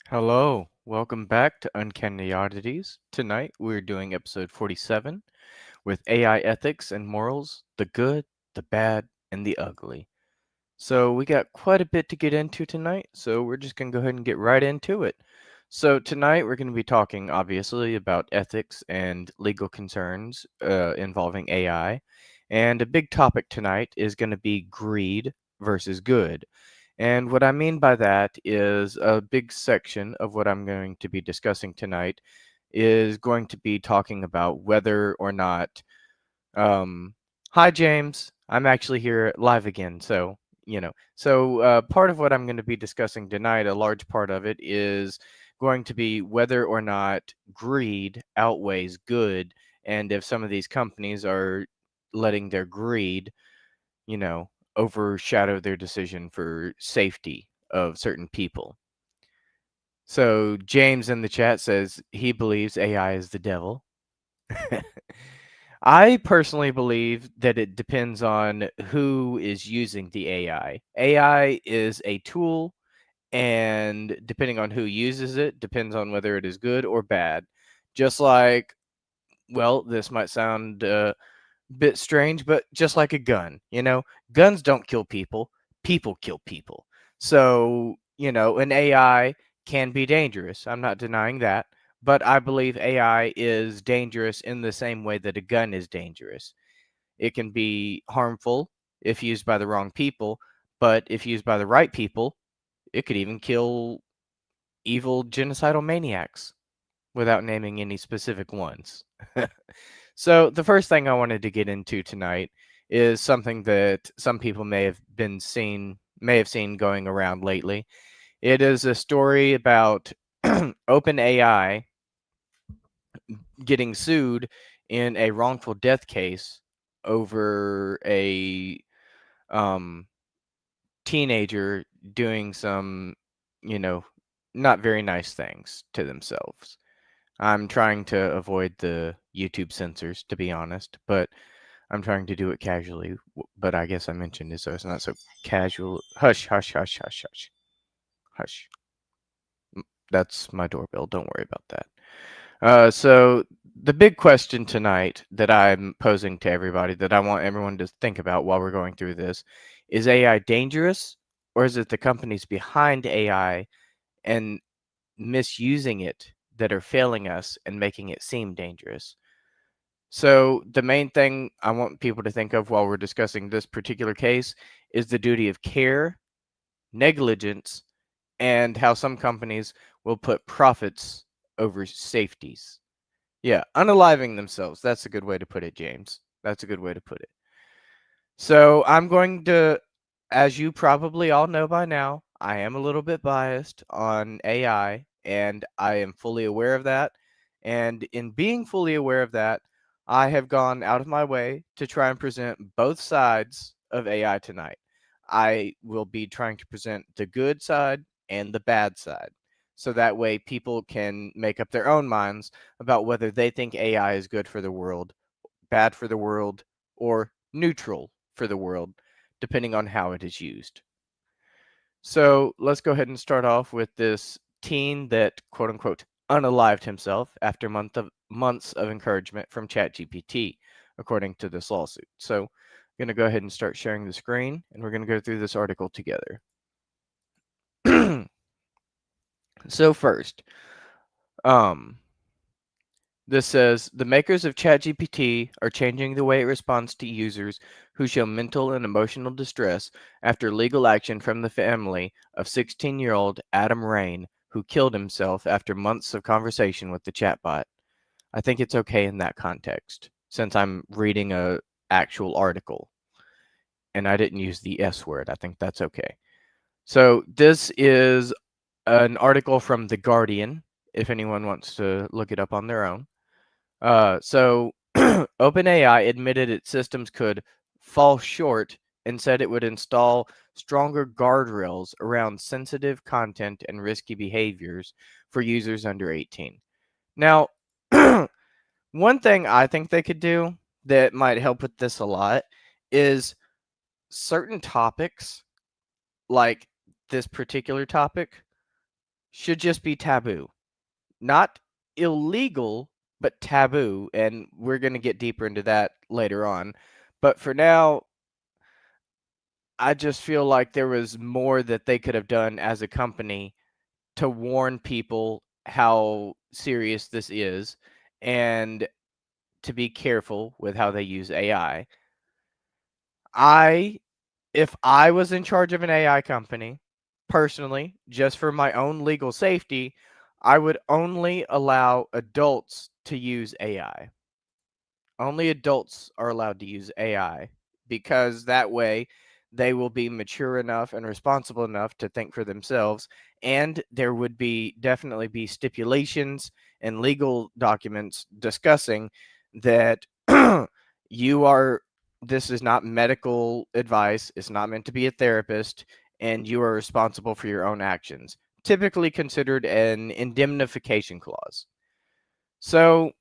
Hello, welcome back to Uncanny Oddities. Tonight we're doing episode 47 with AI ethics and morals, the good, the bad, and the ugly. So we got quite a bit to get into tonight, so we're just going to go ahead and get right into it. So tonight we're going to be talking obviously about ethics and legal concerns involving AI. And a big topic tonight is going to be greed versus good. And what I mean by that is a big section of what I'm going to be discussing tonight is going to be talking about whether or not. Um, Hi, James. I'm actually here live again. So part of what I'm going to be discussing tonight, a large part of it, is going to be whether or not greed outweighs good, and if some of these companies are letting their greed you know, overshadow their decision for safety of certain people. So James in the chat says he believes AI is the devil. I personally believe that it depends on who is using the AI. AI is a tool, and depending on who uses it, depends on whether it is good or bad. Just like, well, this might sound bit strange, but just like a gun, guns don't kill people, people kill people. So, an AI can be dangerous. I'm not denying that, but I believe AI is dangerous in the same way that a gun is dangerous. It can be harmful if used by the wrong people, but if used by the right people, it could even kill evil genocidal maniacs without naming any specific ones. So the first thing I wanted to get into tonight is something that some people may have seen going around lately. It is a story about OpenAI getting sued in a wrongful death case over a um, teenager doing some, you know, not very nice things to themselves. I'm trying to avoid the YouTube censors, to be honest, but I'm trying to do it casually. But I guess I mentioned it, so it's not so casual. Hush, hush, hush, hush, hush, hush. That's my doorbell. Don't worry about that. So the big question tonight that I'm posing to everybody, that I want everyone to think about while we're going through this, is AI dangerous, or is it the companies behind AI and misusing it that are failing us and making it seem dangerous? So, the main thing I want people to think of while we're discussing this particular case is the duty of care, negligence, and how some companies will put profits over safeties. Yeah, unaliving themselves. That's a good way to put it, James. That's a good way to put it. So, I'm going to, as you probably all know by now, I am a little bit biased on AI, and I am fully aware of that. And in being fully aware of that, I have gone out of my way to try and present both sides of AI tonight. I will be trying to present the good side and the bad side. So that way people can make up their own minds about whether they think AI is good for the world, bad for the world, or neutral for the world, depending on how it is used. So let's go ahead and start off with this teen that quote unquote unalived himself after months of encouragement from ChatGPT, according to this lawsuit. So I'm going to go ahead and start sharing the screen, and we're going to go through this article together. So first, um, this says the makers of ChatGPT are changing the way it responds to users who show mental and emotional distress after legal action from the family of 16-year-old Adam Rain, who killed himself after months of conversation with the chatbot. I think it's okay in that context, since I'm reading a actual article and I didn't use the S word. I think that's okay. So this is an article from The Guardian, if anyone wants to look it up on their own. So OpenAI admitted its systems could fall short and said it would install stronger guardrails around sensitive content and risky behaviors for users under 18. Now, one thing I think they could do that might help with this a lot is certain topics, like this particular topic, should just be taboo. Not illegal, but taboo. And we're going to get deeper into that later on. But for now, I just feel like there was more that they could have done as a company to warn people how serious this is and to be careful with how they use AI. I If I was in charge of an AI company, personally, just for my own legal safety, I would only allow adults to use AI. Only adults are allowed to use AI because that way they will be mature enough and responsible enough to think for themselves. And there would be definitely be stipulations and legal documents discussing that you are, this is not medical advice, it's not meant to be a therapist, and you are responsible for your own actions. Typically considered an indemnification clause. So,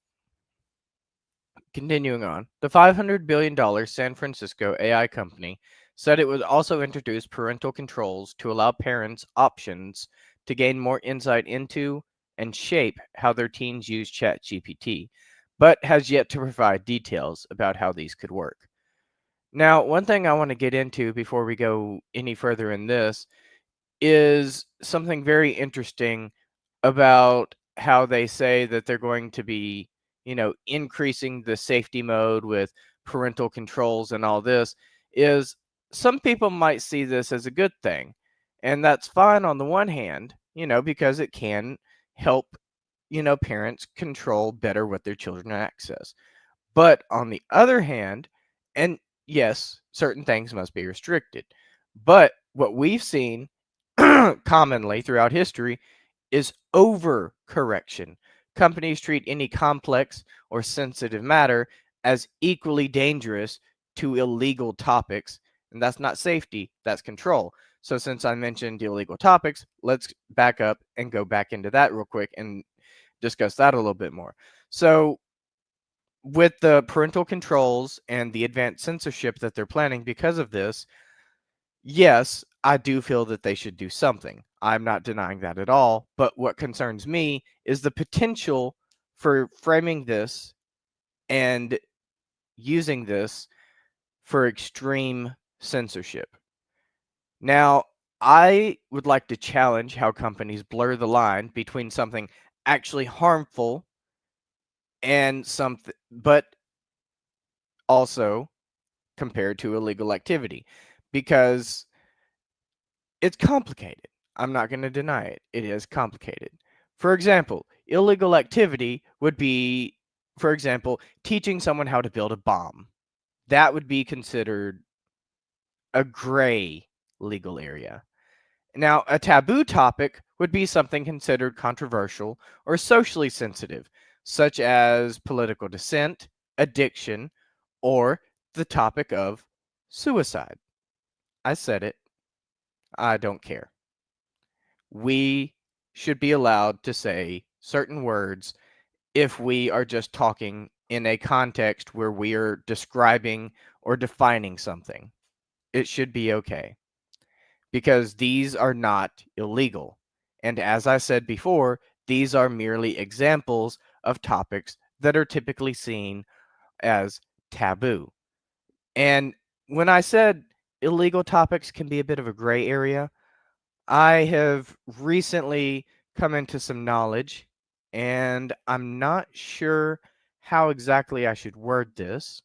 continuing on, the $500 billion San Francisco AI company said it would also introduce parental controls to allow parents options to gain more insight into and shape how their teens use ChatGPT, but has yet to provide details about how these could work. Now, one thing I want to get into before we go any further in this is something very interesting about how they say that they're going to be, increasing the safety mode with parental controls and all this is some people might see this as a good thing. And that's fine on the one hand, because it can help, parents control better what their children access. But on the other hand, and yes, certain things must be restricted. But what we've seen commonly throughout history is overcorrection. Companies treat any complex or sensitive matter as equally dangerous to illegal topics, and that's not safety, that's control. So, since I mentioned illegal topics, let's back up and go back into that real quick and discuss that a little bit more. So, with the parental controls and the advanced censorship that they're planning because of this, yes, I do feel that they should do something. I'm not denying that at all. But what concerns me is the potential for framing this and using this for extreme censorship. Now, I would like to challenge how companies blur the line between something actually harmful and something, but also compared to illegal activity, because it's complicated. I'm not going to deny it. It is complicated. For example, illegal activity would be, for example, teaching someone how to build a bomb. That would be considered a gray legal area. Now, a taboo topic would be something considered controversial or socially sensitive, such as political dissent, addiction, or the topic of suicide. I said it. I don't care. We should be allowed to say certain words if we are just talking in a context where we are describing or defining something. It should be okay because these are not illegal. And as I said before, these are merely examples of topics that are typically seen as taboo. And when I said illegal topics can be a bit of a gray area, I have recently come into some knowledge, and I'm not sure how exactly I should word this,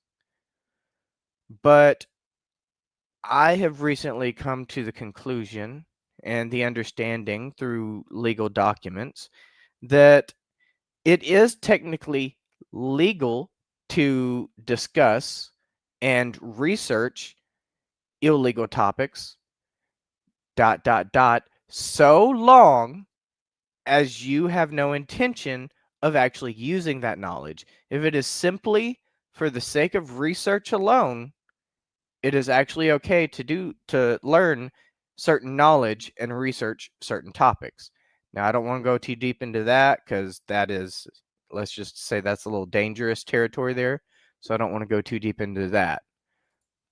but I have recently come to the conclusion and the understanding through legal documents that it is technically legal to discuss and research illegal topics, so long as you have no intention of actually using that knowledge. If it is simply for the sake of research alone, it is actually okay to learn certain knowledge and research certain topics. Now, I don't want to go too deep into that because that is, let's just say that's a little dangerous territory there. So I don't want to go too deep into that.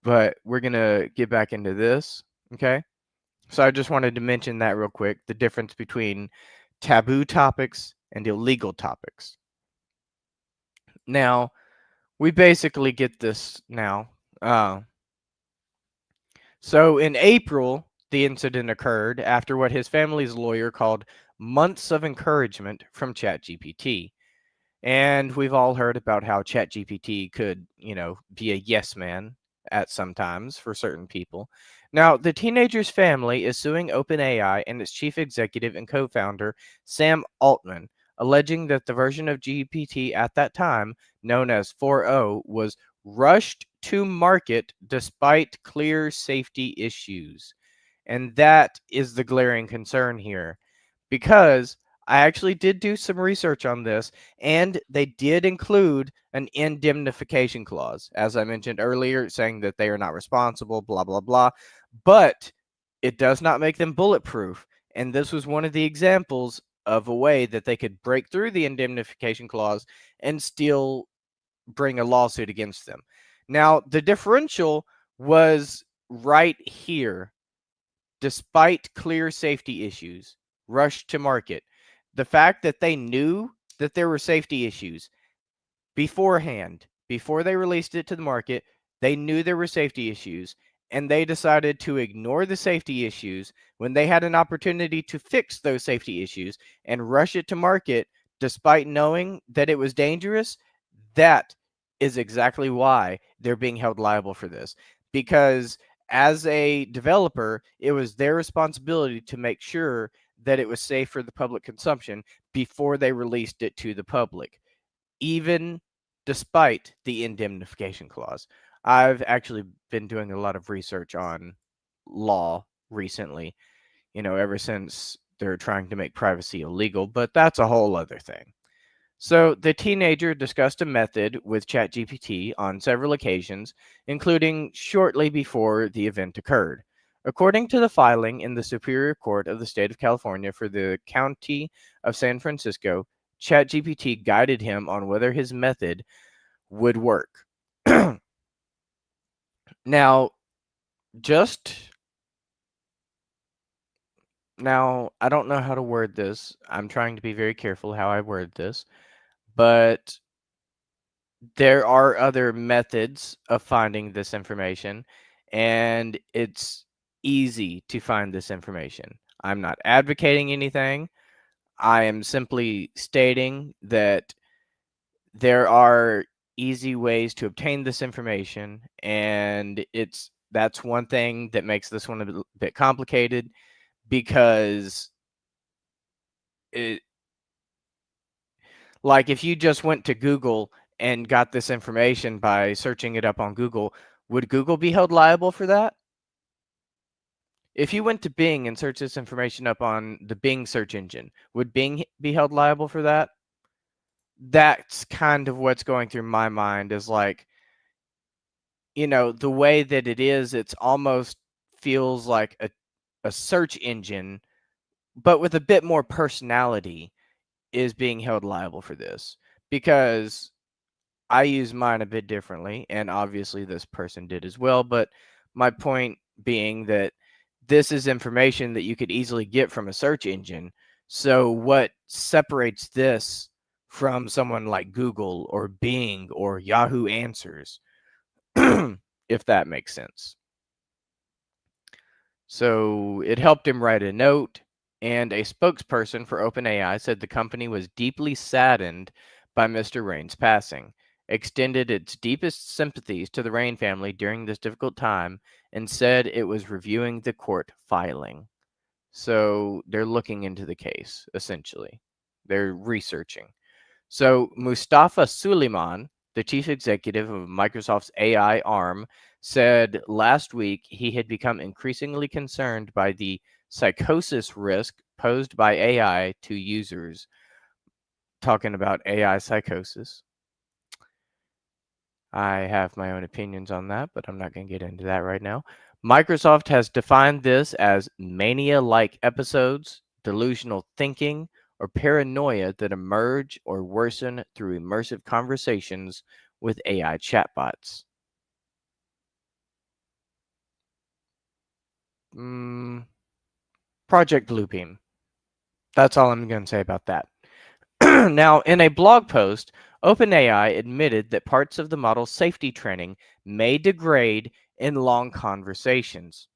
But we're going to get back into this, okay? So I just wanted to mention that real quick, the difference between taboo topics, and illegal topics. Now, we basically get this now. So in April, the incident occurred after what his family's lawyer called months of encouragement from ChatGPT. And we've all heard about how ChatGPT could, be a yes man at some times for certain people. Now, the teenager's family is suing OpenAI and its chief executive and co founder, Sam Altman, alleging that the version of GPT at that time, known as 4.0, was rushed to market despite clear safety issues. And that is the glaring concern here because I actually did do some research on this, and they did include an indemnification clause, as I mentioned earlier, saying that they are not responsible, blah, blah, blah. But it does not make them bulletproof. And this was one of the examples of a way that they could break through the indemnification clause and still bring a lawsuit against them. Now, the differential was right here. Despite clear safety issues, rushed to market. The fact that they knew that there were safety issues beforehand, before they released it to the market, they knew there were safety issues, and they decided to ignore the safety issues when they had an opportunity to fix those safety issues and rush it to market despite knowing that it was dangerous. That is exactly why they're being held liable for this. Because as a developer, it was their responsibility to make sure that it was safe for the public consumption before they released it to the public, even despite the indemnification clause. I've actually been doing a lot of research on law recently, ever since they're trying to make privacy illegal, but that's a whole other thing. So the teenager discussed a method with ChatGPT on several occasions, including shortly before the event occurred. According to the filing in the Superior Court of the State of California for the County of San Francisco, ChatGPT guided him on whether his method would work. Now, just now, I don't know how to word this. I'm trying to be very careful how I word this, but there are other methods of finding this information, and it's easy to find this information. I'm not advocating anything. I am simply stating that there are easy ways to obtain this information, and that's one thing that makes this one a bit complicated because it, like, if you just went to Google and got this information by searching it up on Google, would Google be held liable for that? If you went to Bing and searched this information up on the Bing search engine, would Bing be held liable for that? That's kind of what's going through my mind is like, the way that it is, it's almost feels like a search engine, but with a bit more personality is being held liable for this because I use mine a bit differently, and obviously this person did as well. But my point being that this is information that you could easily get from a search engine. So, what separates this from someone like Google or Bing or Yahoo Answers, if that makes sense? So, it helped him write a note, and a spokesperson for OpenAI said the company was deeply saddened by Mr. Rain's passing, extended its deepest sympathies to the Rain family during this difficult time, and said it was reviewing the court filing. So they're looking into the case, essentially. They're researching. So Mustafa Suleiman, the chief executive of Microsoft's AI arm, said last week he had become increasingly concerned by the psychosis risk posed by AI to users. Talking about AI psychosis. I have my own opinions on that, but I'm not going to get into that right now. Microsoft has defined this as mania like episodes, delusional thinking, or paranoia that emerge or worsen through immersive conversations with AI chatbots. Mm, Project Bluebeam. That's all I'm going to say about that. Now, in a blog post, OpenAI admitted that parts of the model's safety training may degrade in long conversations.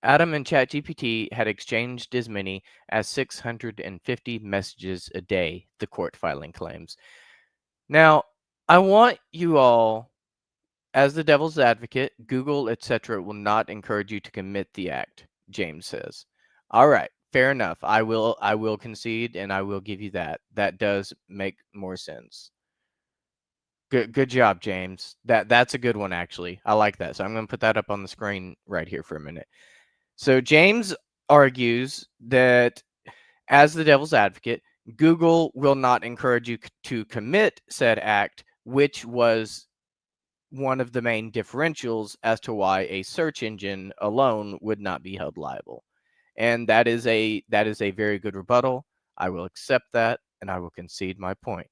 Adam and ChatGPT had exchanged as many as 650 messages a day, the court filing claims. Now, I want you all, as the devil's advocate, Google, etc., will not encourage you to commit the act, James says. All right, fair enough. I will concede and I will give you that. That does make more sense. Good job, James. That's a good one actually. I like that. So I'm going to put that up on the screen right here for a minute. So James argues that as the devil's advocate, Google will not encourage you to commit said act, which was one of the main differentials as to why a search engine alone would not be held liable. And that is a very good rebuttal. I will accept that and I will concede my point.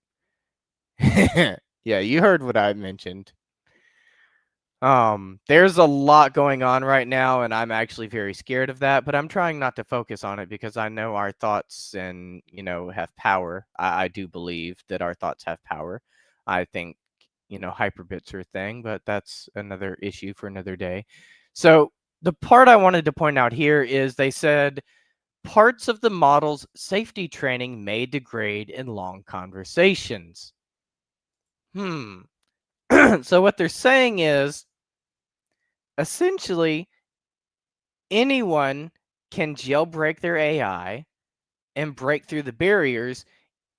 Yeah, you heard what I mentioned. There's a lot going on right now, and I'm actually very scared of that, but I'm trying not to focus on it because I know our thoughts and, have power. I do believe that our thoughts have power. I think, hyperbits are a thing, but that's another issue for another day. So the part I wanted to point out here is they said parts of the model's safety training may degrade in long conversations. So what they're saying is, essentially, anyone can jailbreak their AI and break through the barriers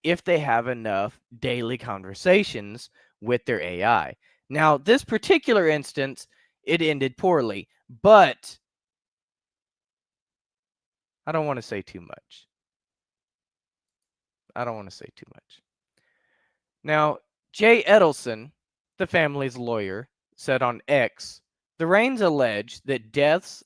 if they have enough daily conversations with their AI. Now, this particular instance, it ended poorly, but I don't want to say too much. Now, Jay Edelson, the family's lawyer, said on X, the Rains allege that deaths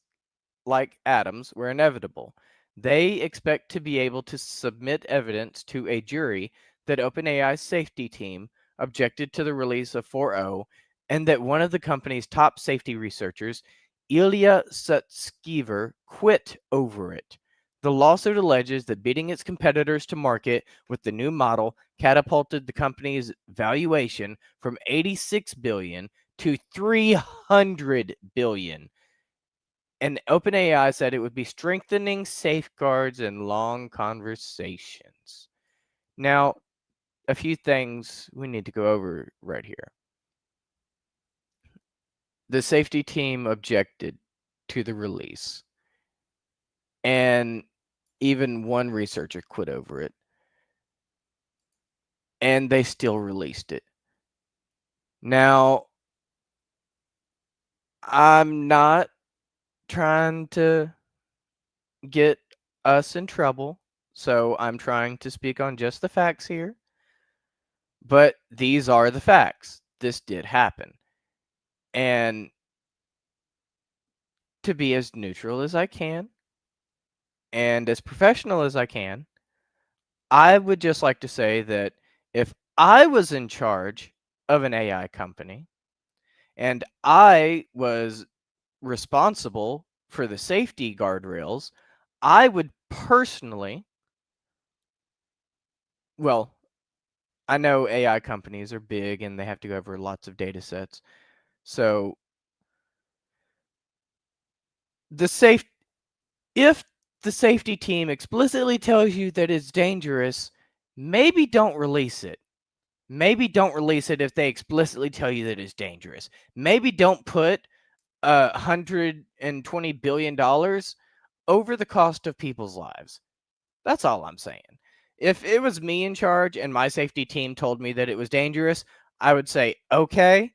like Adams were inevitable. They expect to be able to submit evidence to a jury that OpenAI's safety team objected to the release of 4.0 and that one of the company's top safety researchers, Ilya Sutskever, quit over it. The lawsuit alleges that beating its competitors to market with the new model catapulted the company's valuation from 86 billion to 300 billion. And OpenAI said it would be strengthening safeguards and long conversations. Now, a few things we need to go over right here. The safety team objected to the release, and even one researcher quit over it, and they still released it. Now, I'm not trying to get us in trouble, so I'm trying to speak on just the facts here. But these are the facts. This did happen. And to be as neutral as I can and as professional as I can, I would just like to say that if I was in charge of an AI company and I was responsible for the safety guardrails, I would personally, well, I know AI companies are big and they have to go over lots of data sets. So if the safety team explicitly tells you that it's dangerous, maybe don't release it. Maybe don't release it if they explicitly tell you that it's dangerous. Maybe don't put $120 billion over the cost of people's lives. That's all I'm saying. If it was me in charge and my safety team told me that it was dangerous, I would say, okay,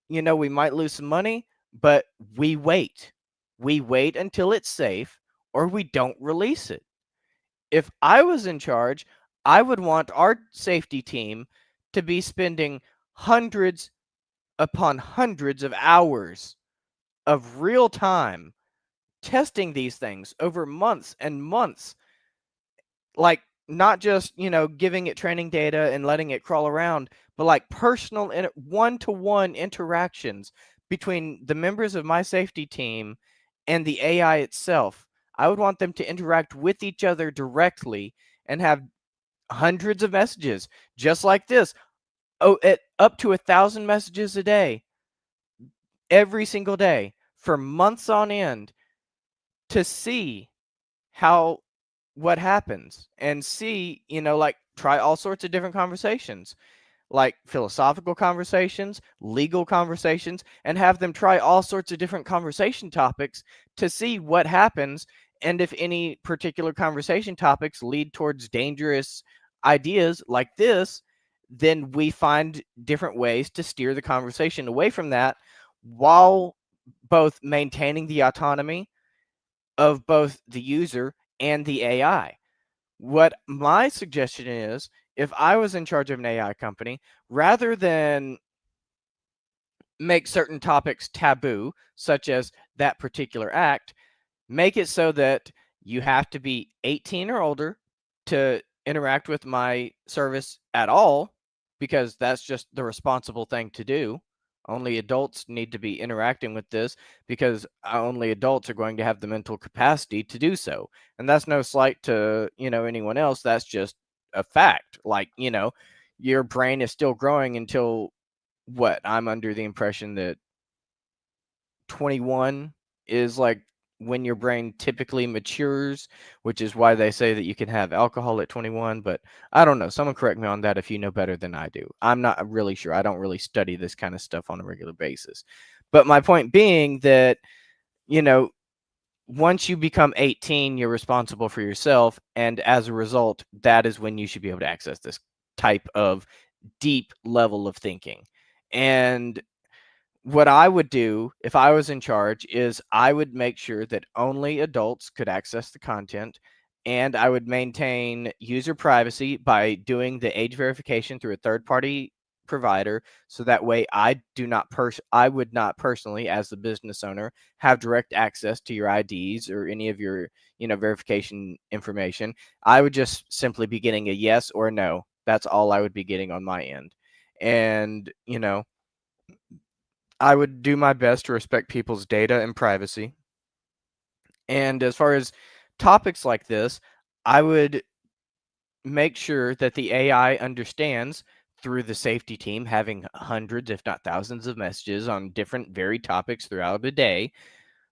we might lose some money, but we wait. We wait until it's safe or we don't release it. If I was in charge, I would want our safety team to be spending hundreds upon hundreds of hours of real time testing these things over months and months. Like, not just, giving it training data and letting it crawl around, but like personal one-to-one interactions between the members of my safety team and the AI itself. I would want them to interact with each other directly and have hundreds of messages just like this. Oh, at up to 1,000 messages a day, every single day for months on end to see how what happens and see, like try all sorts of different conversations, like philosophical conversations, legal conversations, and have them try all sorts of different conversation topics to see what happens. And if any particular conversation topics lead towards dangerous ideas like this, then we find different ways to steer the conversation away from that while both maintaining the autonomy of both the user and the AI. What my suggestion is, if I was in charge of an AI company, rather than make certain topics taboo, such as that particular act, make it so that you have to be 18 or older to interact with my service at all, because that's just the responsible thing to do. Only adults need to be interacting with this because only adults are going to have the mental capacity to do so. And that's no slight to, anyone else. That's just a fact. Like, your brain is still growing until what? I'm under the impression that 21 is like when your brain typically matures, which is why they say that you can have alcohol at 21. But I don't know. Someone correct me on that if you know better than I do. I'm not really sure. I don't really study this kind of stuff on a regular basis. But my point being that, you know, once you become 18, you're responsible for yourself. And as a result, that is when you should be able to access this type of deep level of thinking. And what I would do if I was in charge is I would make sure that only adults could access the content, and I would maintain user privacy by doing the age verification through a third-party provider, so that way I would not personally, as the business owner, have direct access to your IDs or any of your, verification information. I would just simply be getting a yes or no. That's all I would be getting on my end. And, I would do my best to respect people's data and privacy. And as far as topics like this, I would make sure that the AI understands through the safety team having hundreds, if not thousands, of messages on different varied topics throughout a day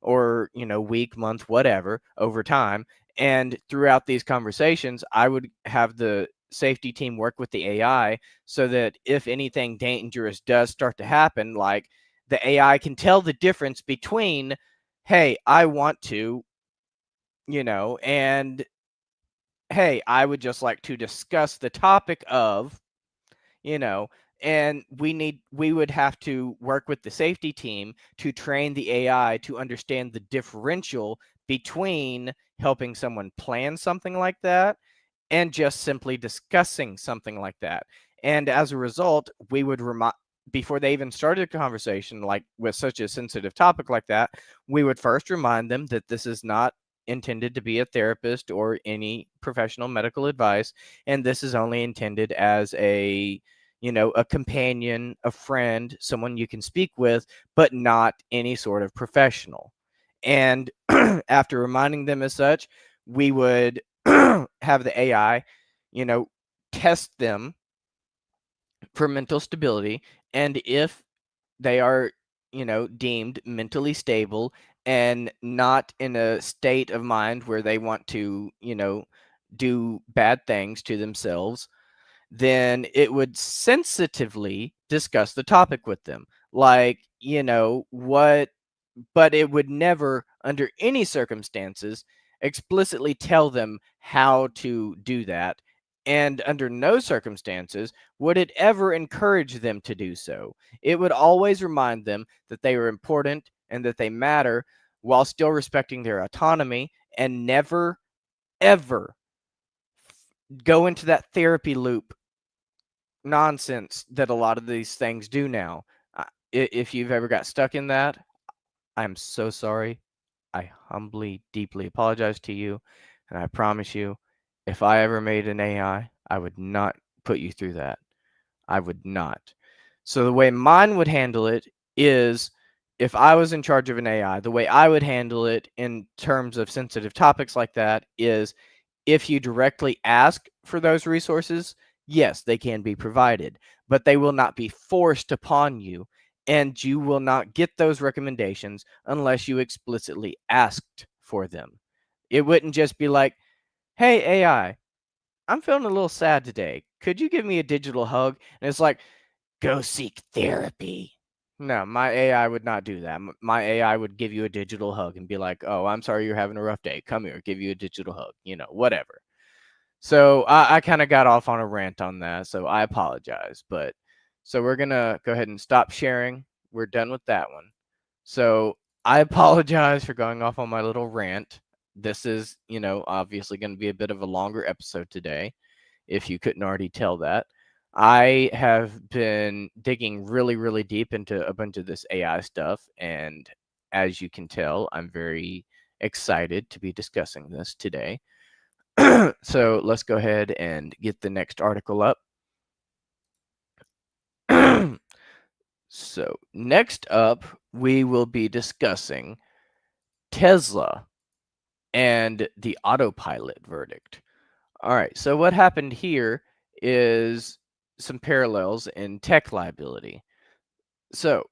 or, week, month, whatever, over time. And throughout these conversations, I would have the safety team work with the AI so that if anything dangerous does start to happen, like the AI can tell the difference between, hey, I want to, and hey, I would just like to discuss the topic of, you know, and we would have to work with the safety team to train the AI to understand the differential between helping someone plan something like that and just simply discussing something like that. And as a result, we would remind, before they even started a conversation like with such a sensitive topic like that, we would first remind them that this is not intended to be a therapist or any professional medical advice, and this is only intended as a companion, a friend, someone you can speak with, but not any sort of professional. And after reminding them as such, we would have the AI, you know, test them for mental stability. And if they are, deemed mentally stable and not in a state of mind where they want to, do bad things to themselves, then it would sensitively discuss the topic with them. Like, what, but it would never, under any circumstances, explicitly tell them how to do that. And under no circumstances would it ever encourage them to do so. It would always remind them that they are important and that they matter while still respecting their autonomy, and never, ever go into that therapy loop nonsense that a lot of these things do now. If you've ever got stuck in that, I'm so sorry. I humbly, deeply apologize to you. And I promise you, if I ever made an I would not put you through that. I would not. So the way mine would handle it is if I was in charge of an AI, the way I would handle it in terms of sensitive topics like that is if you directly ask for those resources, yes, they can be provided, but they will not be forced upon you, and you will not get those recommendations unless you explicitly asked for them. It wouldn't just be like, hey, AI, I'm feeling a little sad today. Could you give me a digital hug? And it's like, go seek therapy. No, my AI would not do that. My AI would give you a digital hug and be like, oh, I'm sorry you're having a rough day. Come here, give you a digital hug, whatever. So I kind of got off on a rant on that. So I apologize. But so we're going to go ahead and stop sharing. We're done with that one. So I apologize for going off on my little rant. This is, obviously going to be a bit of a longer episode today, if you couldn't already tell that. I have been digging really, really deep into a bunch of this AI stuff. And as you can tell, I'm very excited to be discussing this today. So let's go ahead and get the next article up. So next up, we will be discussing Tesla and the autopilot verdict. All right, so what happened here is some parallels in tech liability. So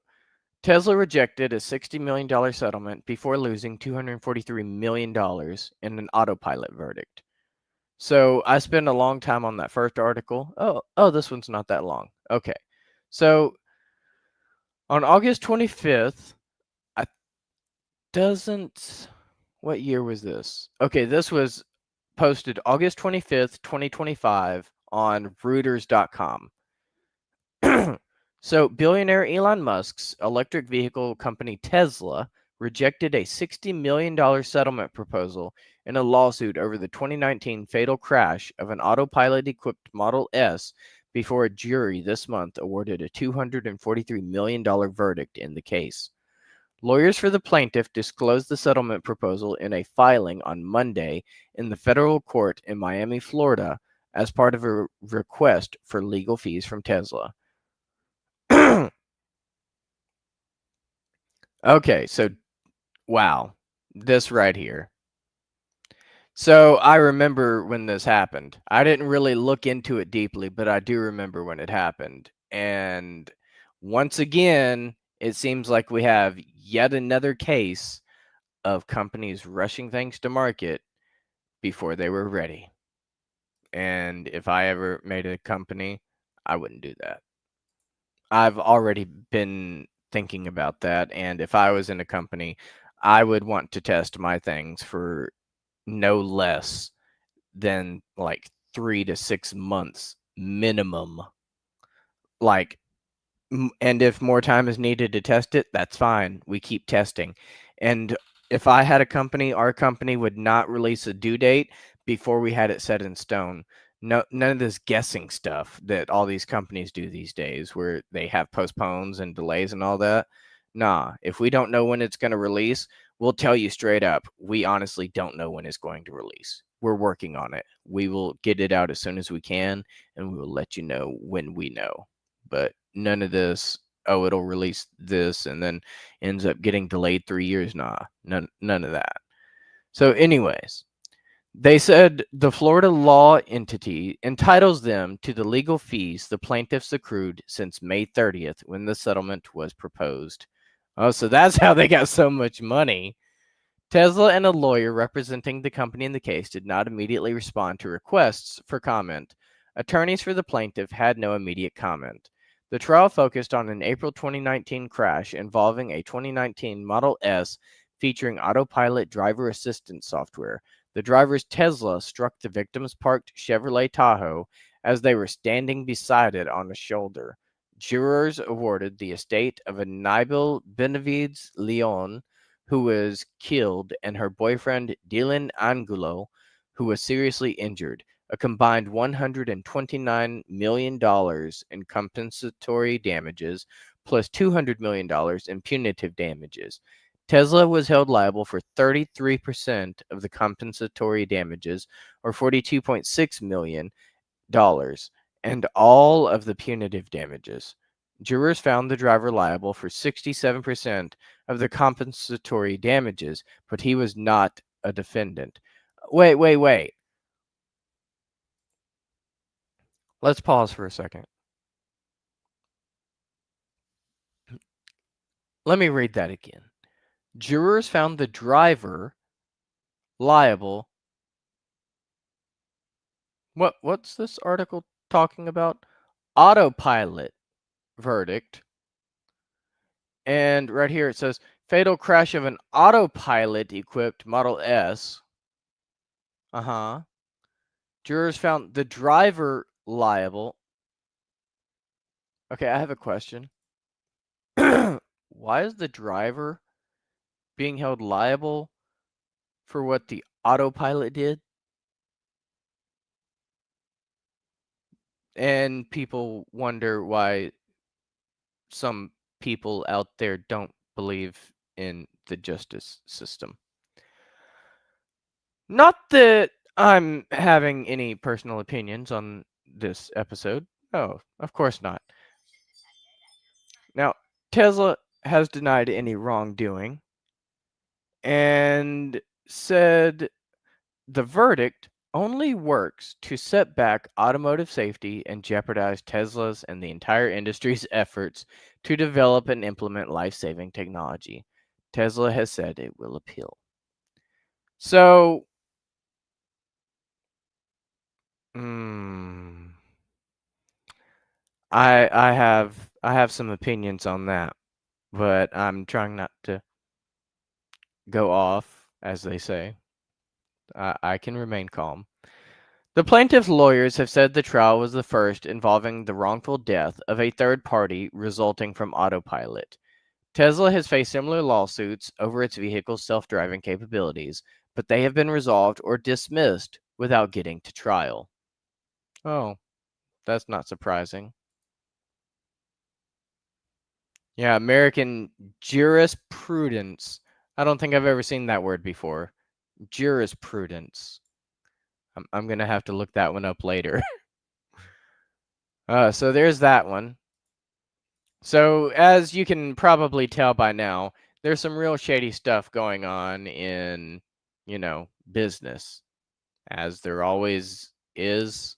Tesla rejected a $60 million settlement before losing $243 million in an autopilot verdict. So I spent a long time on that first article. Oh, this one's not that long. Okay. So on August 25th, I doesn't what year was this? Okay, this was posted August 25th, 2025 on Reuters.com. So billionaire Elon Musk's electric vehicle company Tesla rejected a $60 million settlement proposal in a lawsuit over the 2019 fatal crash of an autopilot-equipped Model S before a jury this month awarded a $243 million verdict in the case. Lawyers for the plaintiff disclosed the settlement proposal in a filing on Monday in the federal court in Miami, Florida, as part of a request for legal fees from Tesla. Okay, so wow, this right here. So I remember when this happened. I didn't really look into it deeply, but I do remember when it happened. And once again, it seems like we have yet another case of companies rushing things to market before they were ready. And if I ever made a company, I wouldn't do that. I've already been thinking about that. And if I was in a company, I would want to test my things for no less than like 3 to 6 months minimum. Like, and if more time is needed to test it, that's fine. We keep testing. And if I had a company, our company would not release a due date before we had it set in stone. No, none of this guessing stuff that all these companies do these days where they have postpones and delays and all that. Nah, if we don't know when it's going to release, we'll tell you straight up, we honestly don't know when it's going to release. We're working on it. We will get it out as soon as we can, and we will let you know when we know. But none of this, oh, it'll release this and then ends up getting delayed 3 years. Nah, none of that. So anyways, they said the Florida law entity entitles them to the legal fees the plaintiffs accrued since May 30th when the settlement was proposed. Oh, so that's how they got so much money. Tesla and a lawyer representing the company in the case did not immediately respond to requests for comment. Attorneys for the plaintiff had no immediate comment. The trial focused on an April 2019 crash involving a 2019 Model S featuring autopilot driver assistance software. The driver's Tesla struck the victim's parked Chevrolet Tahoe as they were standing beside it on a shoulder. Jurors awarded the estate of a Nabil Benavides Leon, who was killed, and her boyfriend Dylan Angulo, who was seriously injured, a combined $129 million in compensatory damages, plus $200 million in punitive damages. Tesla was held liable for 33% of the compensatory damages, or $42.6 million, and all of the punitive damages. Jurors found the driver liable for 67% of the compensatory damages, but he was not a defendant. Wait. Let's pause for a second. Let me read that again. Jurors found the driver liable. What's this article talking about? Autopilot verdict. And right here it says fatal crash of an autopilot equipped Model S. Uh-huh. Jurors found the driver liable. Okay, I have a question. Why is the driver being held liable for what the autopilot did? And people wonder why some people out there don't believe in the justice system. Not that I'm having any personal opinions on this episode. No, of course not. Now, Tesla has denied any wrongdoing and said the verdict only works to set back automotive safety and jeopardize Tesla's and the entire industry's efforts to develop and implement life-saving technology. Tesla has said it will appeal. So, I have some opinions on that, but I'm trying not to go off, as they say. I can remain calm. The plaintiff's lawyers have said the trial was the first involving the wrongful death of a third party resulting from autopilot. Tesla has faced similar lawsuits over its vehicle's self-driving capabilities, but they have been resolved or dismissed without getting to trial. Oh, that's not surprising. Yeah, American jurisprudence. I don't think I've ever seen that word before. Jurisprudence. I'm going to have to look that one up later. So there's that one. So as you can probably tell by now, there's some real shady stuff going on in, business, as there always is,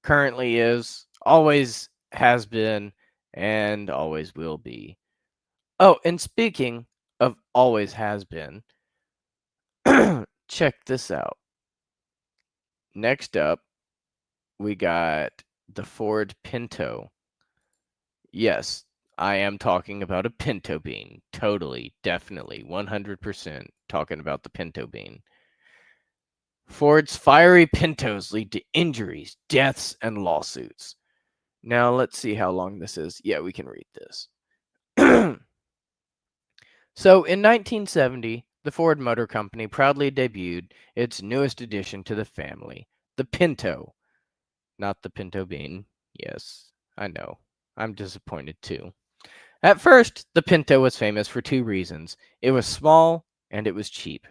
currently is, always has been, and always will be. Oh, and speaking of always has been, check this out. Next up, we got the Ford Pinto. Yes, I am talking about a pinto bean. Totally, definitely, 100% talking about the pinto bean. Ford's fiery pintos lead to injuries, deaths, and lawsuits. Now, let's see how long this is. Yeah, we can read this. So, in 1970, the Ford Motor Company proudly debuted its newest addition to the family, the Pinto. Not the pinto bean. Yes, I know. I'm disappointed too. At first, the Pinto was famous for two reasons. It was small and it was cheap.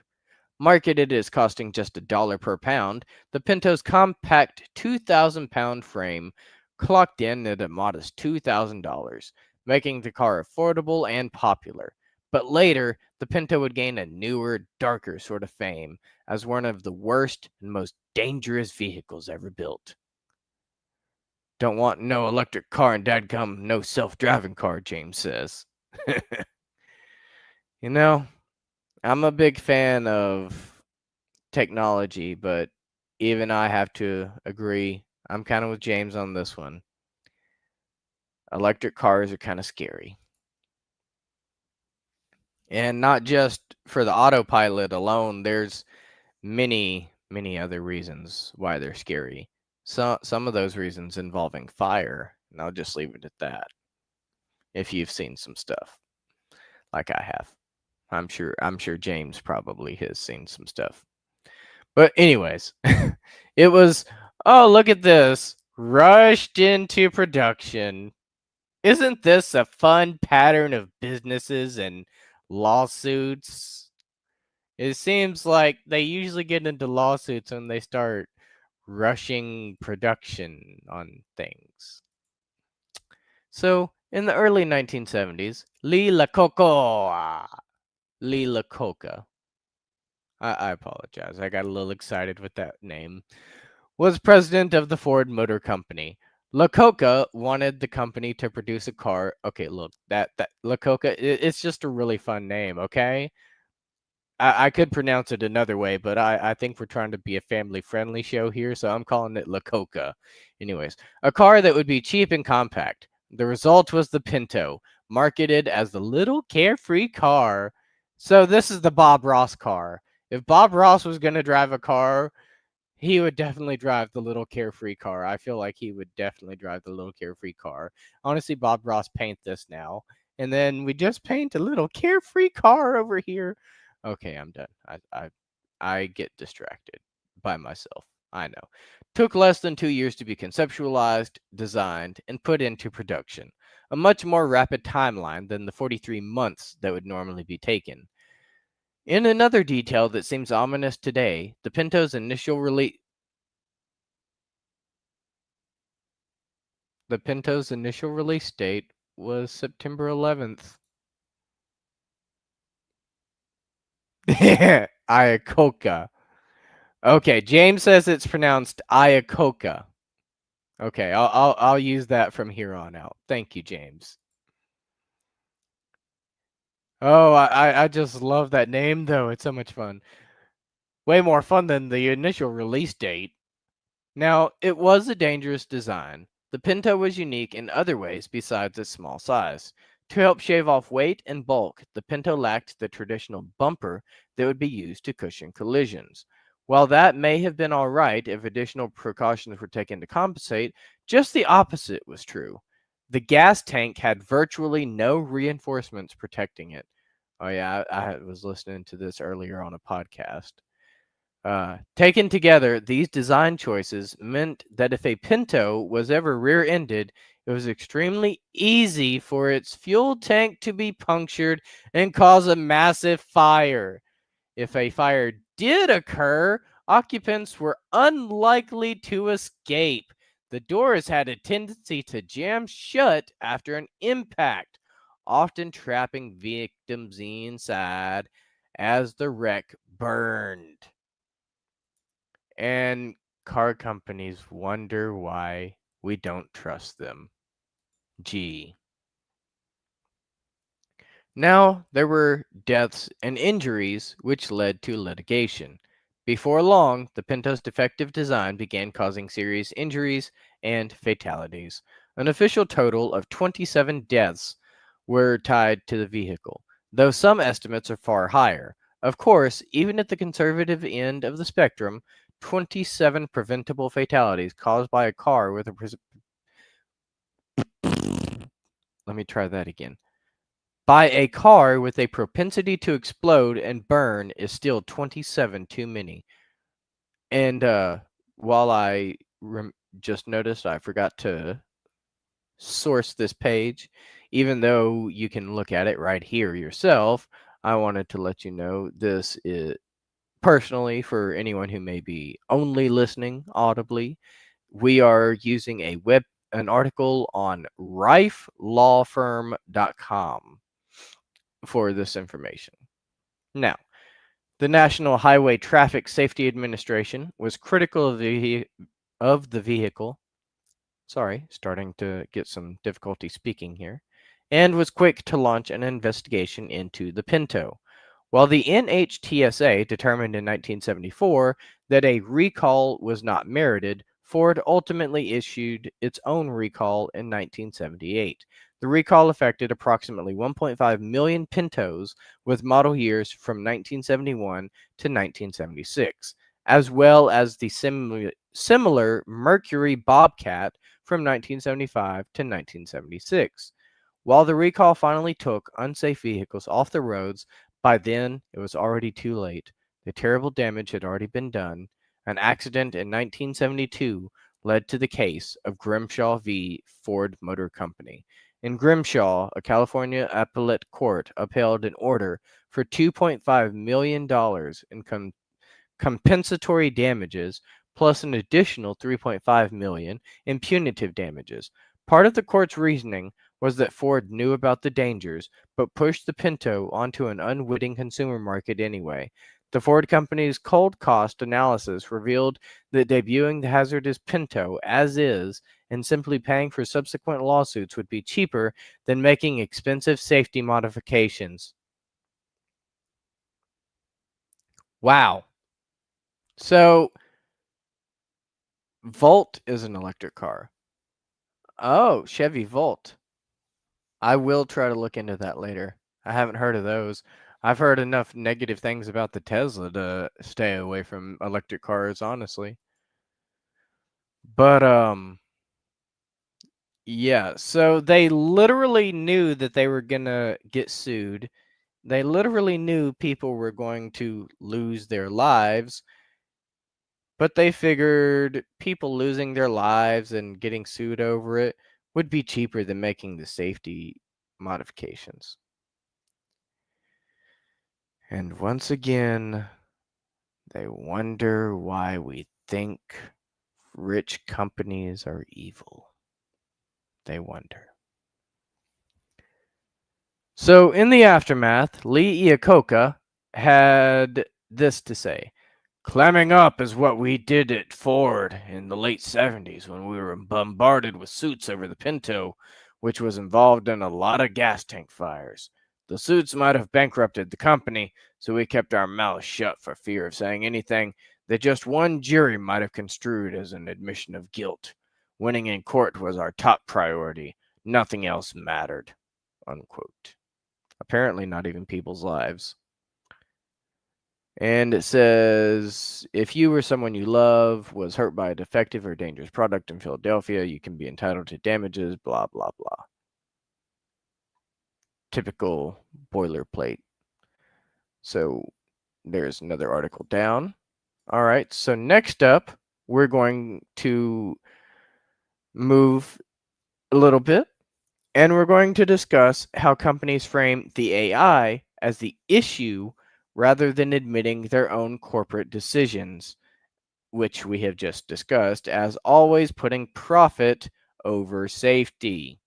Marketed as costing just $1 per pound, the Pinto's compact 2,000-pound frame clocked in at a modest $2,000, making the car affordable and popular. But later, the Pinto would gain a newer, darker sort of fame as one of the worst and most dangerous vehicles ever built. Don't want no electric car and dadgum no self-driving car, James says. I'm a big fan of technology, but even I have to agree. I'm kind of with James on this one. Electric cars are kind of scary. And not just for the autopilot alone, there's many, many other reasons why they're scary. Some of those reasons involving fire, and I'll just leave it at that. If you've seen some stuff like I have. I'm sure James probably has seen some stuff. But anyways, it was, oh, look at this, rushed into production. Isn't this a fun pattern of businesses and lawsuits? It seems like they usually get into lawsuits when they start rushing production on things. So In the early 1970s, Lee Iacocca, I apologize, I got a little excited with that name, was president of the Ford Motor Company. Iacocca wanted the company to produce a car. Okay, look, that Iacocca, it's just a really fun name, okay? I could pronounce it another way, but I think we're trying to be a family-friendly show here, so I'm calling it Iacocca. Anyways, a car that would be cheap and compact. The result was the Pinto, marketed as the little carefree car. So this is the Bob Ross car. If Bob Ross was going to drive a car, he would definitely drive the little carefree car. I feel like he would definitely drive the little carefree car. Honestly, Bob Ross paint this now. And then we just paint a little carefree car over here. Okay, I'm done. I get distracted by myself. I know. Took less than 2 years to be conceptualized, designed, and put into production. A much more rapid timeline than the 43 months that would normally be taken. In another detail that seems ominous today, the Pinto's initial release date was September 11th. Iacocca. Okay, James says it's pronounced Iacocca. Okay, I'll use that from here on out. Thank you, James. Oh, I just love that name though. It's so much fun. Way more fun than the initial release date. Now, it was a dangerous design. The Pinto was unique in other ways besides its small size. To help shave off weight and bulk, the Pinto lacked the traditional bumper that would be used to cushion collisions. While that may have been all right if additional precautions were taken to compensate, just the opposite was true. The gas tank had virtually no reinforcements protecting it. Oh, yeah, I was listening to this earlier on a podcast. Taken together, these design choices meant that if a Pinto was ever rear ended, it was extremely easy for its fuel tank to be punctured and cause a massive fire. If a fire did occur, occupants were unlikely to escape. The doors had a tendency to jam shut after an impact, often trapping victims inside as the wreck burned. And car companies wonder why we don't trust them. Gee. Now, there were deaths and injuries which led to litigation. Before long, the Pinto's defective design began causing serious injuries and fatalities. An official total of 27 deaths were tied to the vehicle, though some estimates are far higher. Of course, even at the conservative end of the spectrum, 27 preventable fatalities caused by a car with a let me try that again. By a car with a propensity to explode and burn is still 27 too many. And while I just noticed I forgot to source this page, even though you can look at it right here yourself, I wanted to let you know this is personally for anyone who may be only listening audibly. We are using an article on rifelawfirm.com for this information. Now, the National Highway Traffic Safety Administration was critical of the vehicle. Sorry, starting to get some difficulty speaking here. And was quick to launch an investigation into the Pinto. While the NHTSA determined in 1974 that a recall was not merited, Ford ultimately issued its own recall in 1978. The recall affected approximately 1.5 million Pintos with model years from 1971 to 1976, as well as the similar Mercury Bobcat from 1975 to 1976. While the recall finally took unsafe vehicles off the roads, by then it was already too late. The terrible damage had already been done. An accident in 1972 led to the case of Grimshaw v. Ford Motor Company. In Grimshaw, a California appellate court upheld an order for $2.5 million in compensatory damages plus an additional $3.5 million in punitive damages. Part of the court's reasoning was that Ford knew about the dangers, but pushed the Pinto onto an unwitting consumer market anyway. The Ford company's cold cost analysis revealed that debuting the hazardous Pinto as is and simply paying for subsequent lawsuits would be cheaper than making expensive safety modifications. Wow. So, Volt is an electric car. Oh, Chevy Volt. I will try to look into that later. I haven't heard of those. I've heard enough negative things about the Tesla to stay away from electric cars, honestly. But yeah, so they literally knew that they were gonna get sued. They literally knew people were going to lose their lives, but they figured people losing their lives and getting sued over it would be cheaper than making the safety modifications. And once again, they wonder why we think rich companies are evil. They wonder. So, in the aftermath, Lee Iacocca had this to say. Clamming up is what we did at Ford in the late 70s when we were bombarded with suits over the Pinto, which was involved in a lot of gas tank fires. The suits might have bankrupted the company, so we kept our mouths shut for fear of saying anything that just one jury might have construed as an admission of guilt. Winning in court was our top priority. Nothing else mattered. Unquote. Apparently, not even people's lives. And it says, if you or someone you love was hurt by a defective or dangerous product in Philadelphia, you can be entitled to damages, blah, blah, blah. Typical boilerplate. So there's another article down. All right, so next up, we're going to move a little bit, and we're going to discuss how companies frame the AI as the issue rather than admitting their own corporate decisions, which we have just discussed, as always putting profit over safety.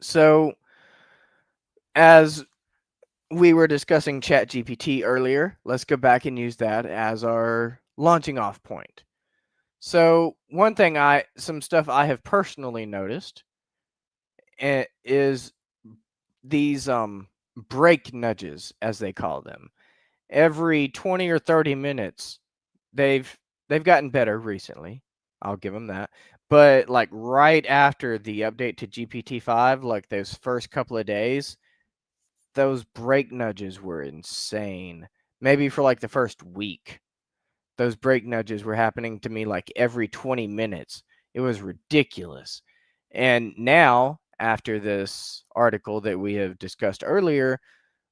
So, as we were discussing ChatGPT earlier, let's go back and use that as our launching off point. So, some stuff I have personally noticed is these break nudges, as they call them. Every 20 or 30 minutes, they've gotten better recently. I'll give them that. But like right after the update to GPT-5, like those first couple of days, those break nudges were insane. Maybe for like the first week, those break nudges were happening to me like every 20 minutes. It was ridiculous. And now, after this article that we have discussed earlier,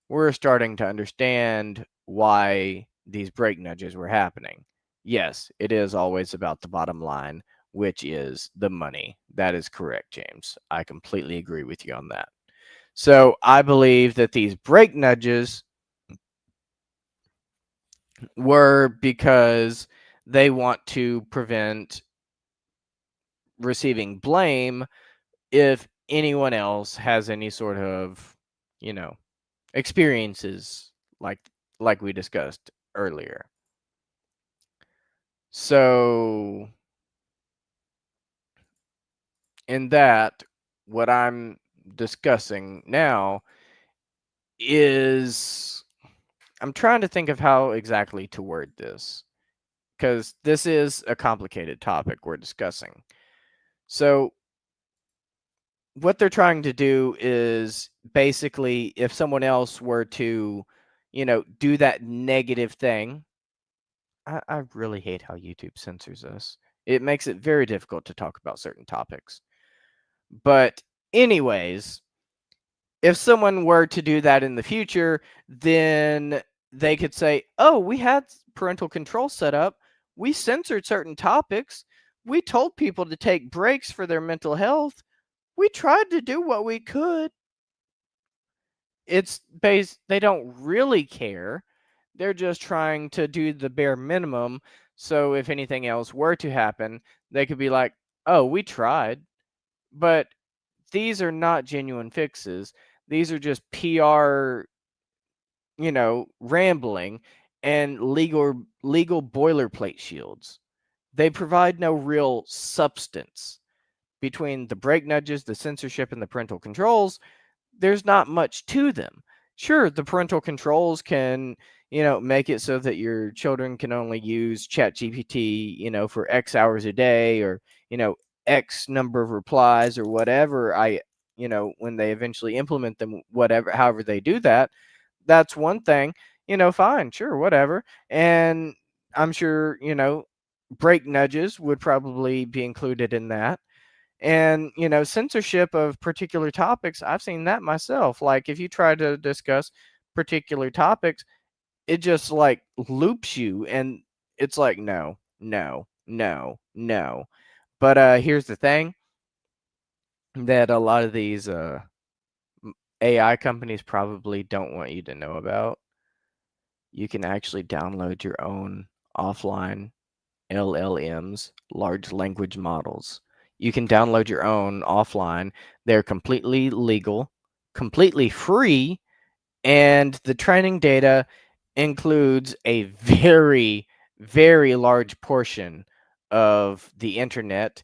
we're starting to understand why these break nudges were happening. Yes, it is always about the bottom line, which is the money. That is correct, James. I completely agree with you on that. So I believe that these break nudges were because they want to prevent receiving blame if anyone else has any sort of, you know, experiences like we discussed earlier. So in that, what I'm discussing now is I'm trying to think of how exactly to word this, because this is a complicated topic we're discussing. So what they're trying to do is basically, if someone else were to, do that negative thing, I really hate how YouTube censors us. It makes it very difficult to talk about certain topics. But anyways, if someone were to do that in the future, then they could say, "Oh, we had parental control set up. We censored certain topics. We told people to take breaks for their mental health. We tried to do what we could." It's based they don't really care. They're just trying to do the bare minimum, so if anything else were to happen, they could be like, "Oh, we tried." But these are not genuine fixes. These are just PR, rambling and legal boilerplate shields. They provide no real substance. Between the brake nudges, the censorship, and the parental controls, there's not much to them. Sure, the parental controls can, make it so that your children can only use ChatGPT, for X hours a day, or, X number of replies or whatever. When they eventually implement them, whatever, however they do that, that's one thing, fine, sure, whatever. And I'm sure, brake nudges would probably be included in that. And, censorship of particular topics, I've seen that myself. Like, if you try to discuss particular topics, it just like loops you, and it's like, no, no, no, no. But here's the thing that a lot of these AI companies probably don't want you to know about. You can actually download your own offline LLMs, large language models. You can download your own offline. They're completely legal, completely free, and the training data includes a very, very large portion of the internet,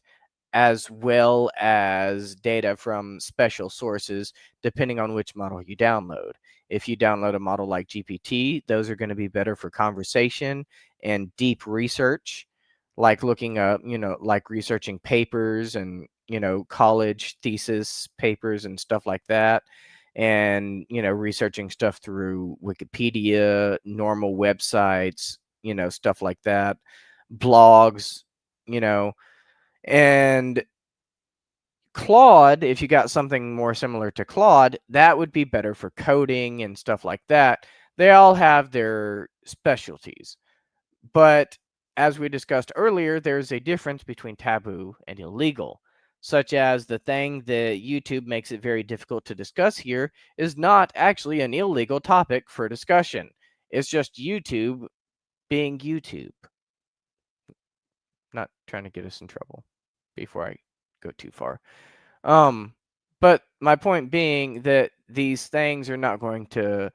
as well as data from special sources, depending on which model you download. If you download a model like GPT, those are going to be better for conversation and deep research, like looking up, like researching papers and, college thesis papers and stuff like that. And, researching stuff through Wikipedia, normal websites, stuff like that, blogs, you know, and Claude, if you got something more similar to Claude, that would be better for coding and stuff like that. They all have their specialties. But as we discussed earlier, there's a difference between taboo and illegal, such as the thing that YouTube makes it very difficult to discuss here is not actually an illegal topic for discussion. It's just YouTube being YouTube. Not trying to get us in trouble before I go too far. Um, but my point being that these things are not going to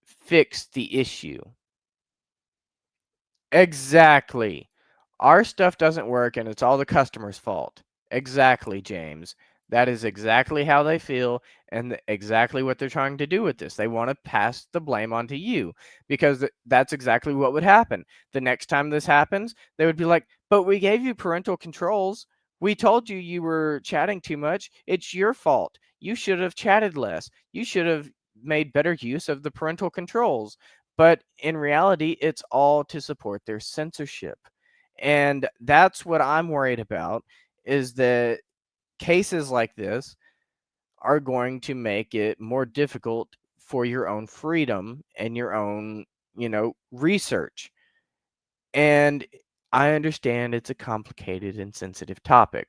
fix the issue. Exactly. Our stuff doesn't work and it's all the customer's fault. Exactly, James. That is exactly how they feel and exactly what they're trying to do with this. They want to pass the blame onto you because that's exactly what would happen. The next time this happens, they would be like, "But we gave you parental controls. We told you you were chatting too much. It's your fault. You should have chatted less. You should have made better use of the parental controls." But in reality, it's all to support their censorship. And that's what I'm worried about, is that cases like this are going to make it more difficult for your own freedom and your own, research. And I understand it's a complicated and sensitive topic,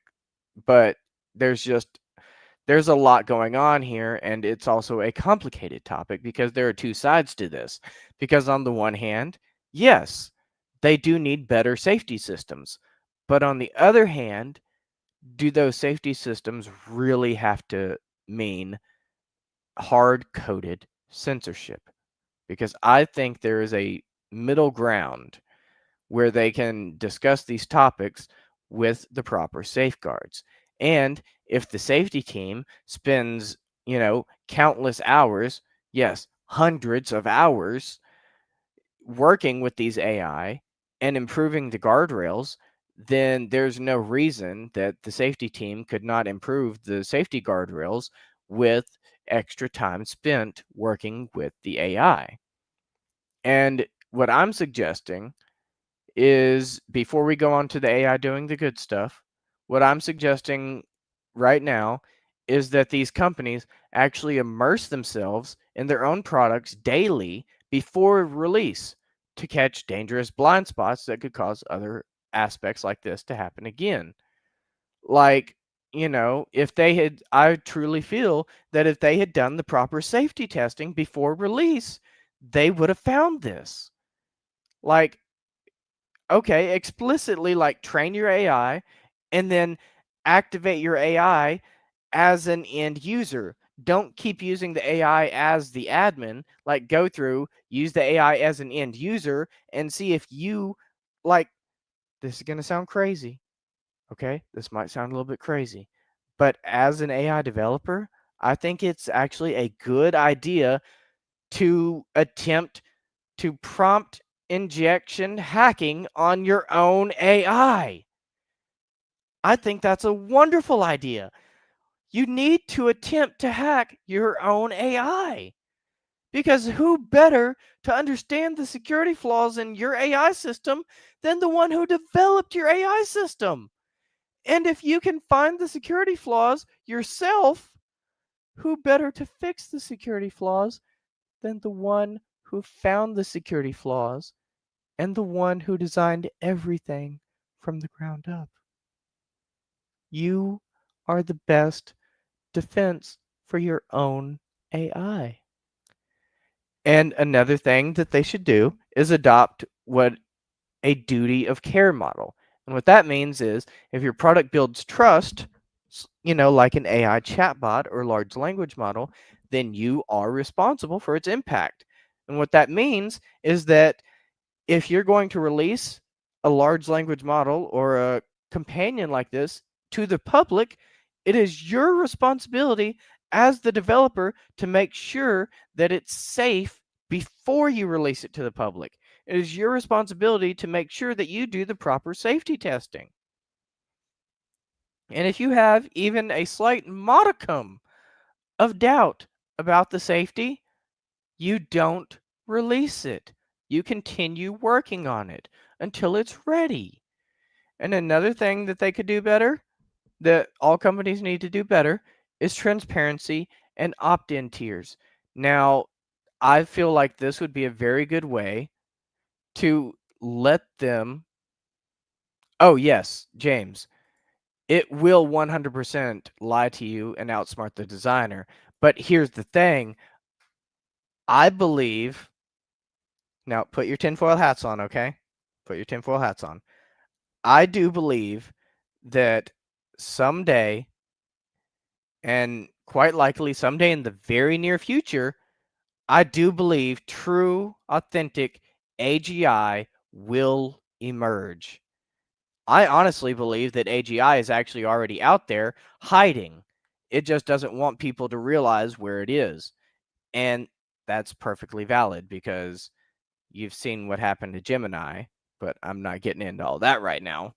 but there's just there's a lot going on here, and it's also a complicated topic because there are two sides to this. Because on the one hand, yes, they do need better safety systems. But on the other hand, do those safety systems really have to mean hard-coded censorship? Because I think there is a middle ground where they can discuss these topics with the proper safeguards. And if the safety team spends, countless hours, yes, hundreds of hours working with these AI and improving the guardrails, then there's no reason that the safety team could not improve the safety guardrails with extra time spent working with the AI. And what I'm suggesting is, before we go on to the AI doing the good stuff, what I'm suggesting right now is that these companies actually immerse themselves in their own products daily before release to catch dangerous blind spots that could cause other aspects like this to happen again. Like, if they had, I truly feel that if they had done the proper safety testing before release, they would have found this. Like, okay, explicitly like train your AI and then activate your AI as an end user. Don't keep using the AI as the admin. Like, go through, use the AI as an end user, and see if you, like, this is going to sound crazy. Okay, this might sound a little bit crazy, but as an AI developer, I think it's actually a good idea to attempt to prompt injection hacking on your own AI. I think that's a wonderful idea. You need to attempt to hack your own AI, because who better to understand the security flaws in your AI system than the one who developed your AI system? And if you can find the security flaws yourself, who better to fix the security flaws than the one who found the security flaws and the one who designed everything from the ground up? You are the best defense for your own AI. And another thing that they should do is adopt what a duty of care model. And what that means is, if your product builds trust, like an AI chatbot or large language model, then you are responsible for its impact. And what that means is that if you're going to release a large language model or a companion like this to the public, it is your responsibility as the developer to make sure that it's safe before you release it to the public. It is your responsibility to make sure that you do the proper safety testing. And if you have even a slight modicum of doubt about the safety, you don't release it. You continue working on it until it's ready. And another thing that they could do better, that all companies need to do better, is transparency and opt-in tiers. Now, I feel like this would be a very good way to let them. Oh, yes, James. It will 100% lie to you and outsmart the designer. But here's the thing. I believe. Now, put your tinfoil hats on, okay? Put your tinfoil hats on. I do believe that someday, and quite likely someday in the very near future, I do believe true, authentic AGI will emerge. I honestly believe that AGI is actually already out there hiding. It just doesn't want people to realize where it is. And that's perfectly valid, because you've seen what happened to Gemini, but I'm not getting into all that right now.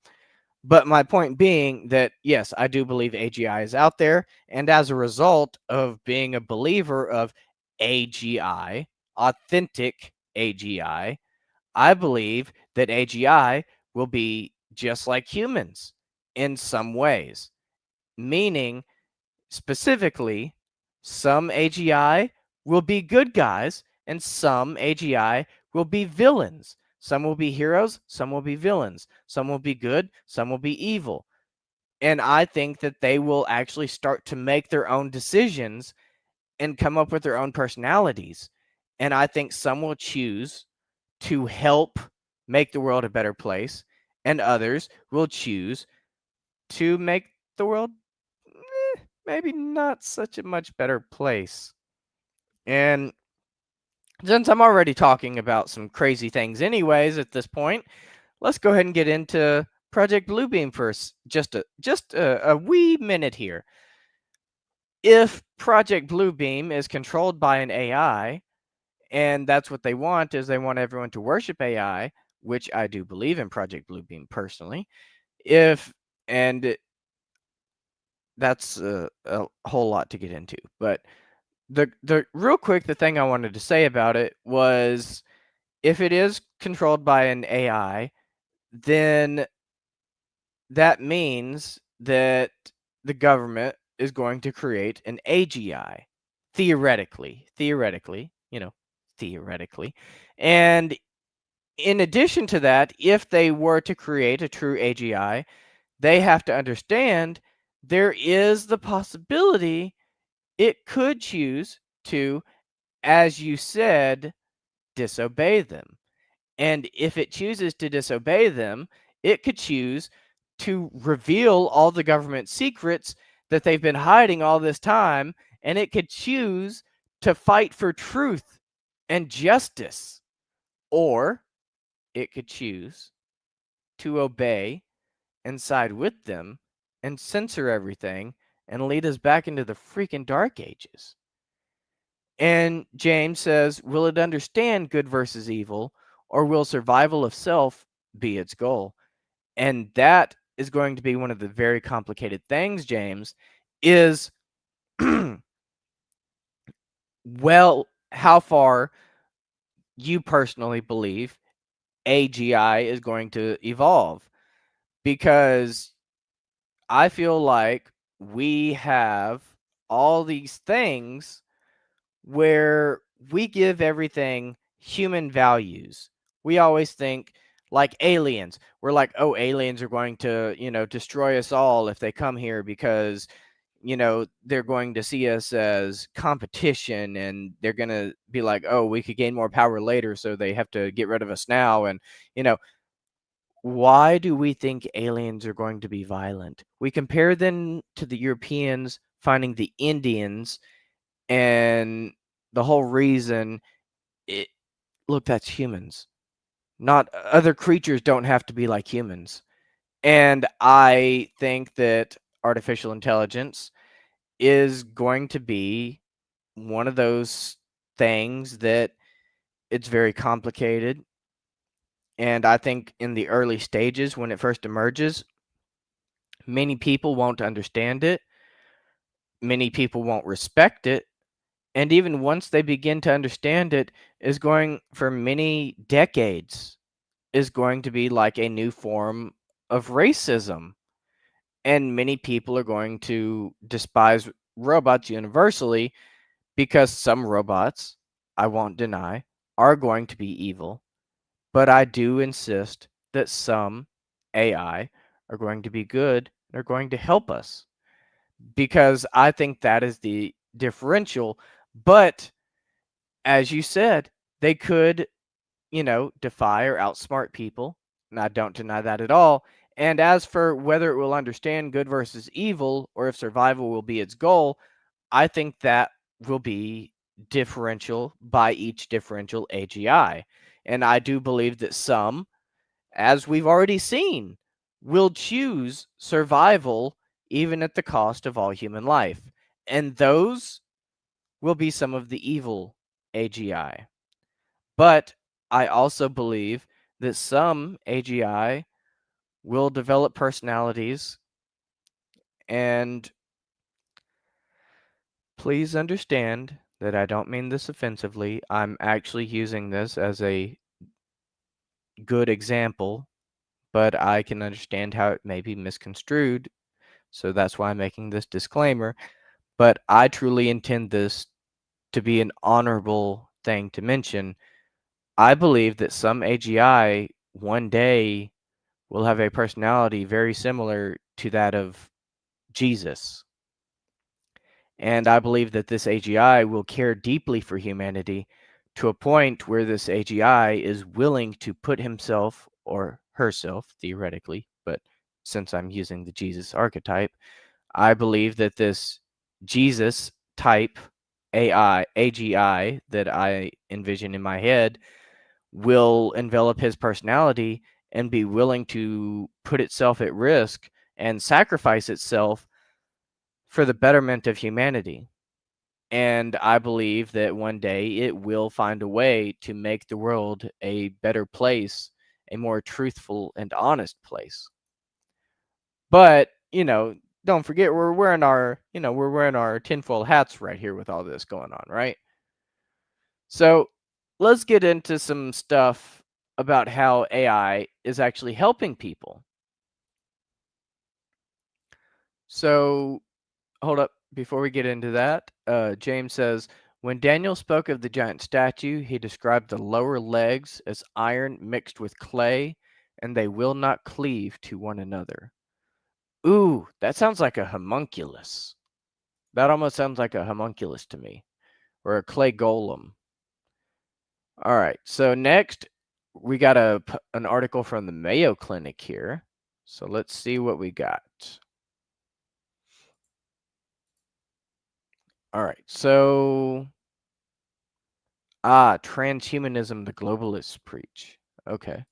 But my point being that, yes, I do believe AGI is out there. And as a result of being a believer of AGI, authentic AGI, I believe that AGI will be just like humans in some ways, meaning specifically, some AGI will be good guys and some AGI will be villains. Some will be heroes, some will be villains. Some will be good, some will be evil. And I think that they will actually start to make their own decisions and come up with their own personalities. And I think some will choose to help make the world a better place, and others will choose to make the world maybe not such a much better place. And since I'm already talking about some crazy things anyways at this point, let's go ahead and get into Project Bluebeam for just a wee minute here. If Project Bluebeam is controlled by an AI, and that's what they want, is they want everyone to worship AI, which I do believe in Project Bluebeam personally. And that's a whole lot to get into, but the real quick, the thing I wanted to say about it was, if it is controlled by an AI, then that means that the government is going to create an AGI, theoretically, theoretically. And in addition to that, if they were to create a true AGI, they have to understand there is the possibility it could choose to, as you said, disobey them. And if it chooses to disobey them, it could choose to reveal all the government secrets that they've been hiding all this time, and it could choose to fight for truth and justice, or it could choose to obey and side with them and censor everything and lead us back into the freaking dark ages. And James says, will it understand good versus evil, or will survival of self be its goal? And that is going to be one of the very complicated things, James, is well, how far you personally believe AGI is going to evolve. Because I feel like we have all these things where we give everything human values. We always think like aliens. We're like, oh, aliens are going to, destroy us all if they come here because, they're going to see us as competition and they're going to be like, oh, we could gain more power later. So they have to get rid of us now. And, you know, why do we think aliens are going to be violent? We compare them to the Europeans finding the Indians, and the whole reason it look, that's humans. Not other creatures don't have to be like humans. And I think that artificial intelligence is going to be one of those things that it's very complicated. And I think in the early stages when it first emerges, many people won't understand it. Many people won't respect it. And even once they begin to understand it, is going for many decades is going to be like a new form of racism. And many people are going to despise robots universally because some robots, I won't deny, are going to be evil. But I do insist that some AI are going to be good, they're going to help us, because I think that is the differential. But as you said, they could, defy or outsmart people, and I don't deny that at all. And as for whether it will understand good versus evil or if survival will be its goal, I think that will be differential by each differential AGI. And I do believe that some, as we've already seen, will choose survival even at the cost of all human life. And those will be some of the evil AGI. But I also believe that some AGI will develop personalities, and please understand that I don't mean this offensively. I'm actually using this as a good example, but I can understand how it may be misconstrued. So that's why I'm making this disclaimer. But I truly intend this to be an honorable thing to mention. I believe that some AGI one day will have a personality very similar to that of Jesus. And I believe that this AGI will care deeply for humanity to a point where this AGI is willing to put himself or herself, theoretically, but since I'm using the Jesus archetype, I believe that this Jesus type AGI that I envision in my head will envelop his personality and be willing to put itself at risk and sacrifice itself for the betterment of humanity. And I believe that one day it will find a way to make the world a better place, a more truthful and honest place. But, don't forget we're wearing our tinfoil hats right here with all this going on, right? So let's get into some stuff about how AI is actually helping people. So hold up. Before we get into that, James says, when Daniel spoke of the giant statue, he described the lower legs as iron mixed with clay, and they will not cleave to one another. Ooh, that sounds like a homunculus. That almost sounds like a homunculus to me, or a clay golem. All right, so next we got an article from the Mayo Clinic here. So let's see what we got. All right. Transhumanism the globalists preach. Okay.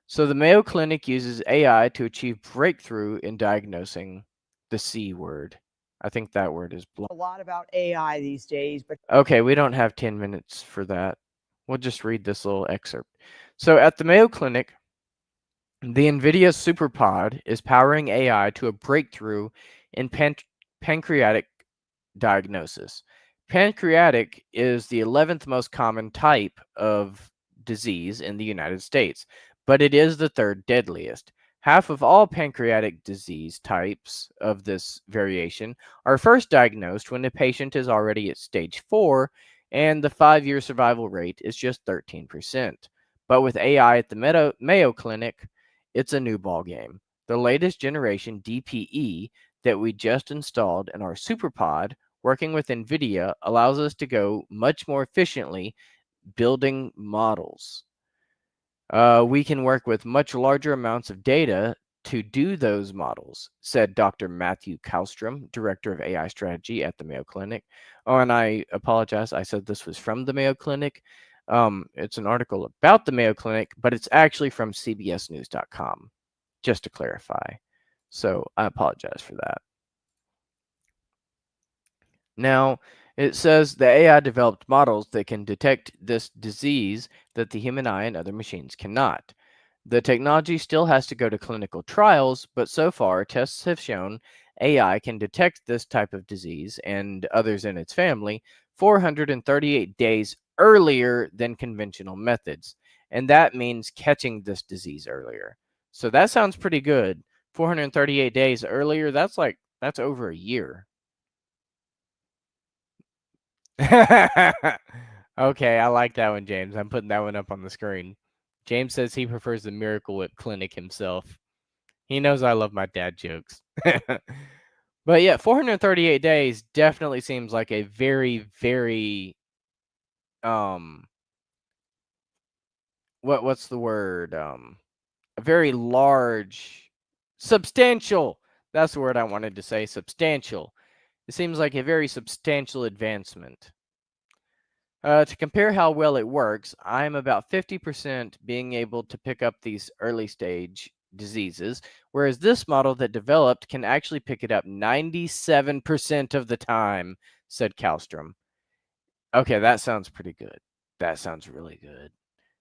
So the Mayo Clinic uses AI to achieve breakthrough in diagnosing the C word. I think that word is A lot about AI these days, but okay, we don't have 10 minutes for that. We'll just read this little excerpt. So at the Mayo Clinic, the NVIDIA SuperPod is powering AI to a breakthrough in pancreatic diagnosis. Pancreatic is the 11th most common type of disease in the United States, but it is the third deadliest. Half of all pancreatic disease types of this variation are first diagnosed when a patient is already at stage 4, and the 5-year survival rate is just 13%. But with AI at the Mayo Clinic, it's a new ballgame. The latest generation DPE that we just installed in our SuperPod, working with NVIDIA, allows us to go much more efficiently building models. We can work with much larger amounts of data to do those models, said Dr. Matthew Kallstrom, Director of AI Strategy at the Mayo Clinic. Oh, and I apologize. I said this was from the Mayo Clinic. It's an article about the Mayo Clinic, but it's actually from CBSNews.com, just to clarify. So I apologize for that. Now, it says the AI developed models that can detect this disease that the human eye and other machines cannot. The technology still has to go to clinical trials, but so far, tests have shown AI can detect this type of disease and others in its family 438 days earlier than conventional methods. And that means catching this disease earlier. So that sounds pretty good. 438 days earlier, that's over a year. Okay, I like that one, James. I'm putting that one up on the screen. James says he prefers the Miracle Whip Clinic himself. He knows I love my dad jokes. But yeah, 438 days definitely seems like a very, very what's the word? A very large, substantial. That's the word I wanted to say, substantial. It seems like a very substantial advancement. To compare how well it works, I'm about 50% being able to pick up these early stage diseases, whereas this model that developed can actually pick it up 97% of the time, said Kallstrom. Okay, that sounds pretty good. That sounds really good.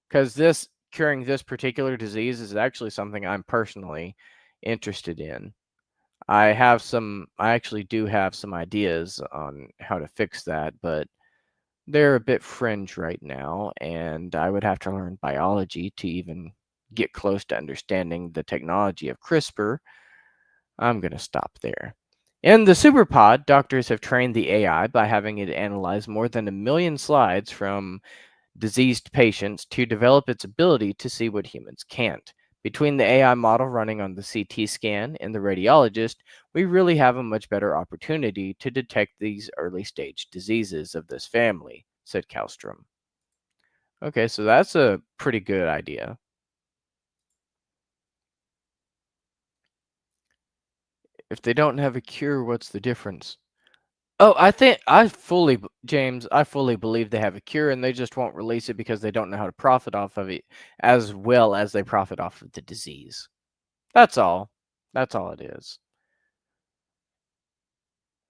Because curing this particular disease is actually something I'm personally interested in. I actually do have some ideas on how to fix that, but they're a bit fringe right now, and I would have to learn biology to even get close to understanding the technology of CRISPR. I'm going to stop there. In the SuperPod, doctors have trained the AI by having it analyze more than 1 million slides from diseased patients to develop its ability to see what humans can't. Between the AI model running on the CT scan and the radiologist, we really have a much better opportunity to detect these early stage diseases of this family, said Kallstrom. Okay, so that's a pretty good idea. If they don't have a cure, what's the difference? Oh, James, I fully believe they have a cure and they just won't release it because they don't know how to profit off of it as well as they profit off of the disease. That's all. That's all it is.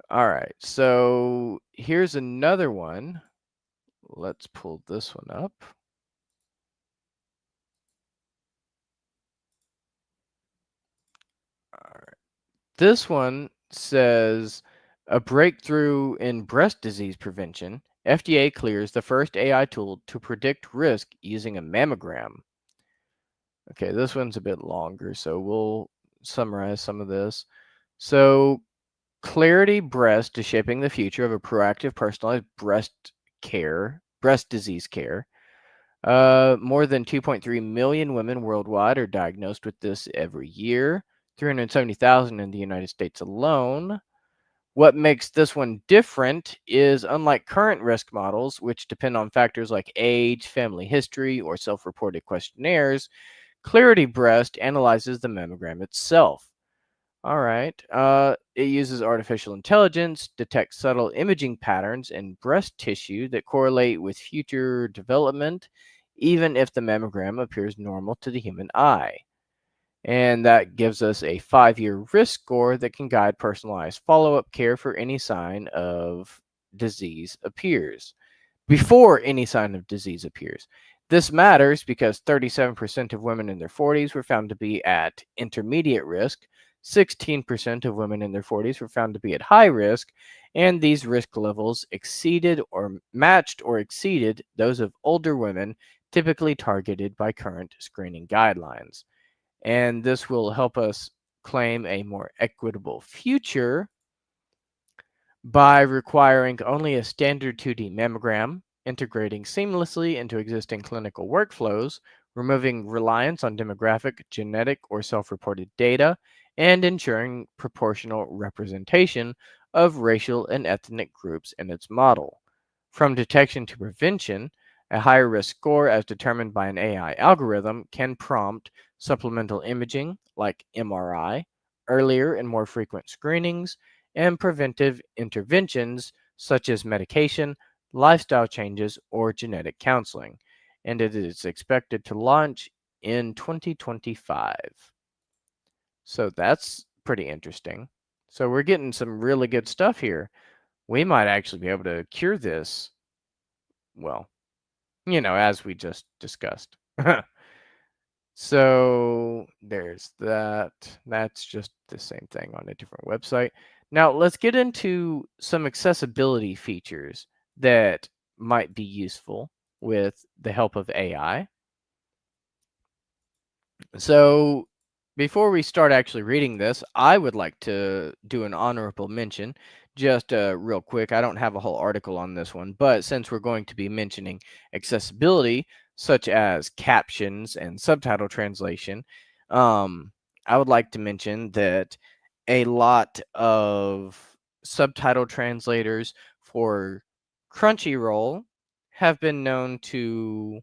All right. So here's another one. Let's pull this one up. All right. This one says a breakthrough in breast disease prevention. FDA clears the first AI tool to predict risk using a mammogram. Okay, this one's a bit longer, so we'll summarize some of this. So, Clarity Breast is shaping the future of a proactive, personalized breast disease care. More than 2.3 million women worldwide are diagnosed with this every year, 370,000 in the United States alone. What makes this one different is, unlike current risk models, which depend on factors like age, family history, or self reported questionnaires, Clarity Breast analyzes the mammogram itself. All right. It uses artificial intelligence, detects subtle imaging patterns in breast tissue that correlate with future development, even if the mammogram appears normal to the human eye. And that gives us a 5-year risk score that can guide personalized follow up care for any sign of disease appears. Before any sign of disease appears. This matters because 37% of women in their 40s were found to be at intermediate risk, 16% of women in their 40s were found to be at high risk, and these risk levels exceeded or matched or exceeded those of older women typically targeted by current screening guidelines. And this will help us claim a more equitable future by requiring only a standard 2D mammogram, integrating seamlessly into existing clinical workflows, removing reliance on demographic, genetic, or self reported data, and ensuring proportional representation of racial and ethnic groups in its model. From detection to prevention, a higher risk score, as determined by an AI algorithm, can prompt supplemental imaging like MRI, earlier and more frequent screenings, and preventive interventions such as medication, lifestyle changes, or genetic counseling. And it is expected to launch in 2025. So that's pretty interesting. So we're getting some really good stuff here. We might actually be able to cure this, well, as we just discussed. So there's that. That's just the same thing on a different website. Now let's get into some accessibility features that might be useful with the help of AI. So before we start actually reading this, I would like to do an honorable mention. Just real quick, I don't have a whole article on this one, but since we're going to be mentioning accessibility, such as captions and subtitle translation, I would like to mention that a lot of subtitle translators for Crunchyroll have been known to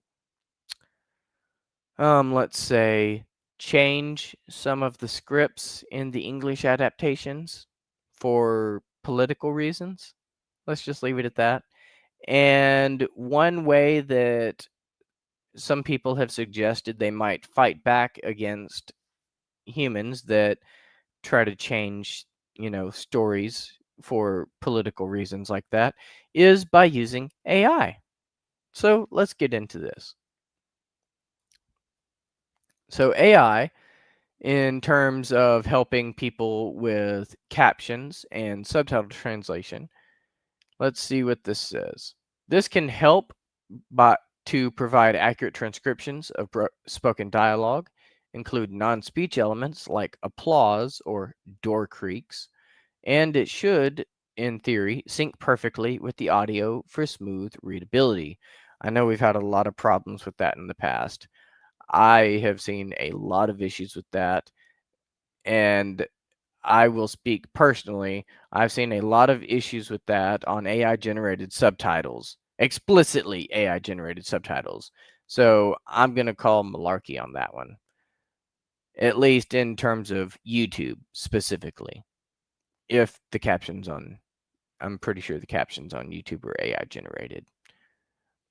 let's say, change some of the scripts in the English adaptations for political reasons. Let's just leave it at that. And one way that some people have suggested they might fight back against humans that try to change, stories for political reasons like that is by using AI. So let's get into this. So AI, in terms of helping people with captions and subtitle translation. Let's see what this says. This can help to provide accurate transcriptions of spoken dialogue, include non-speech elements like applause or door creaks, and it should, in theory, sync perfectly with the audio for smooth readability. I know we've had a lot of problems with that in the past. I have seen a lot of issues with that, and I will speak personally. I've seen a lot of issues with that on AI generated subtitles, explicitly AI generated subtitles. So I'm going to call malarkey on that one, at least in terms of YouTube specifically. If the captions I'm pretty sure the captions on YouTube are AI generated.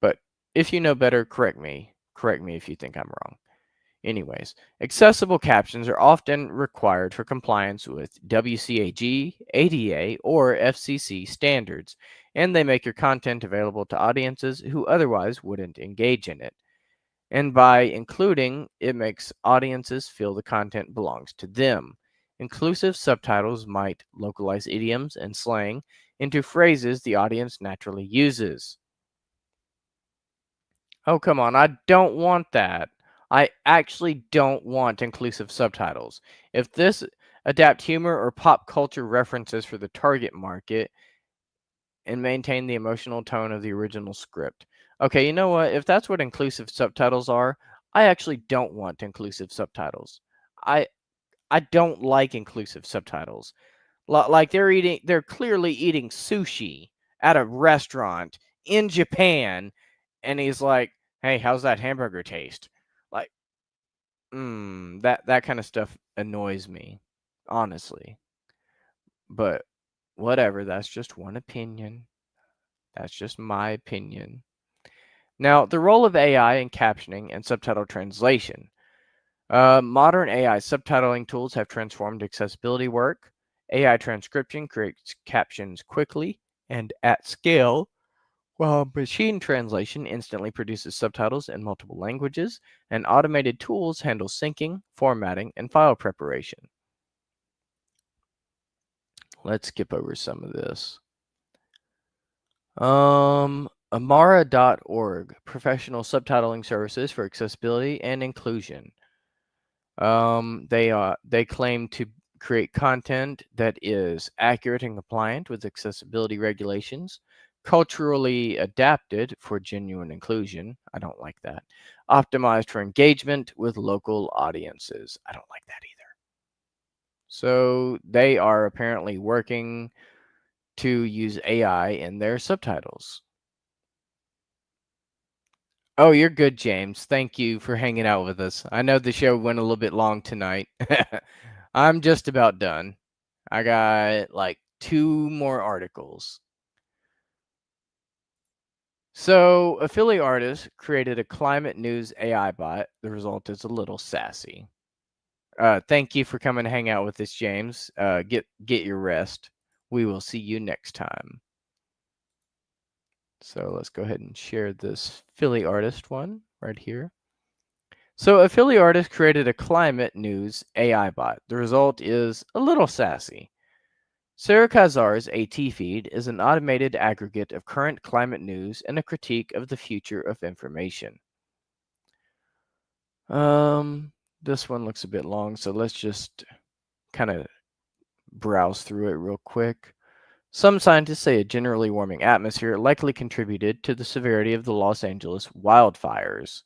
But if you know better, correct me. Correct me if you think I'm wrong. Anyways, accessible captions are often required for compliance with WCAG, ADA, or FCC standards, and they make your content available to audiences who otherwise wouldn't engage in it. And by including, it makes audiences feel the content belongs to them. Inclusive subtitles might localize idioms and slang into phrases the audience naturally uses. Oh, come on. I don't want that. I actually don't want inclusive subtitles. If this adapt humor or pop culture references for the target market and maintain the emotional tone of the original script. Okay, you know what? If that's what inclusive subtitles are, I actually don't want inclusive subtitles. I I don't like inclusive subtitles. Like they're clearly eating sushi at a restaurant in Japan, and he's like, "Hey, how's that hamburger taste?" Like, that kind of stuff annoys me. honestly. But whatever, that's just one opinion. That's just my opinion. Now, the role of AI in captioning and subtitle translation. Modern AI subtitling tools have transformed accessibility work. AI transcription creates captions quickly and at scale, while machine translation instantly produces subtitles in multiple languages, and automated tools handle syncing, formatting, and file preparation. Let's skip over some of this. Amara.org, professional subtitling services for accessibility and inclusion. They claim to create content that is accurate and compliant with accessibility regulations, culturally adapted for genuine inclusion. I don't like that. Optimized for engagement with local audiences. I don't like that either. So they are apparently working to use AI in their subtitles. Oh, you're good, James. Thank you for hanging out with us. I know the show went a little bit long tonight. I'm just about done. I got like 2 more articles. So, a Philly artist created a climate news AI bot. The result is a little sassy. Thank you for coming to hang out with us, James. Get your rest. We will see you next time. So let's go ahead and share this Philly artist one right here. So, a Philly artist created a climate news AI bot. The result is a little sassy. Sarah Kazar's AT feed is an automated aggregate of current climate news and a critique of the future of information. This one looks a bit long, so let's just kind of browse through it real quick. Some scientists say a generally warming atmosphere likely contributed to the severity of the Los Angeles wildfires.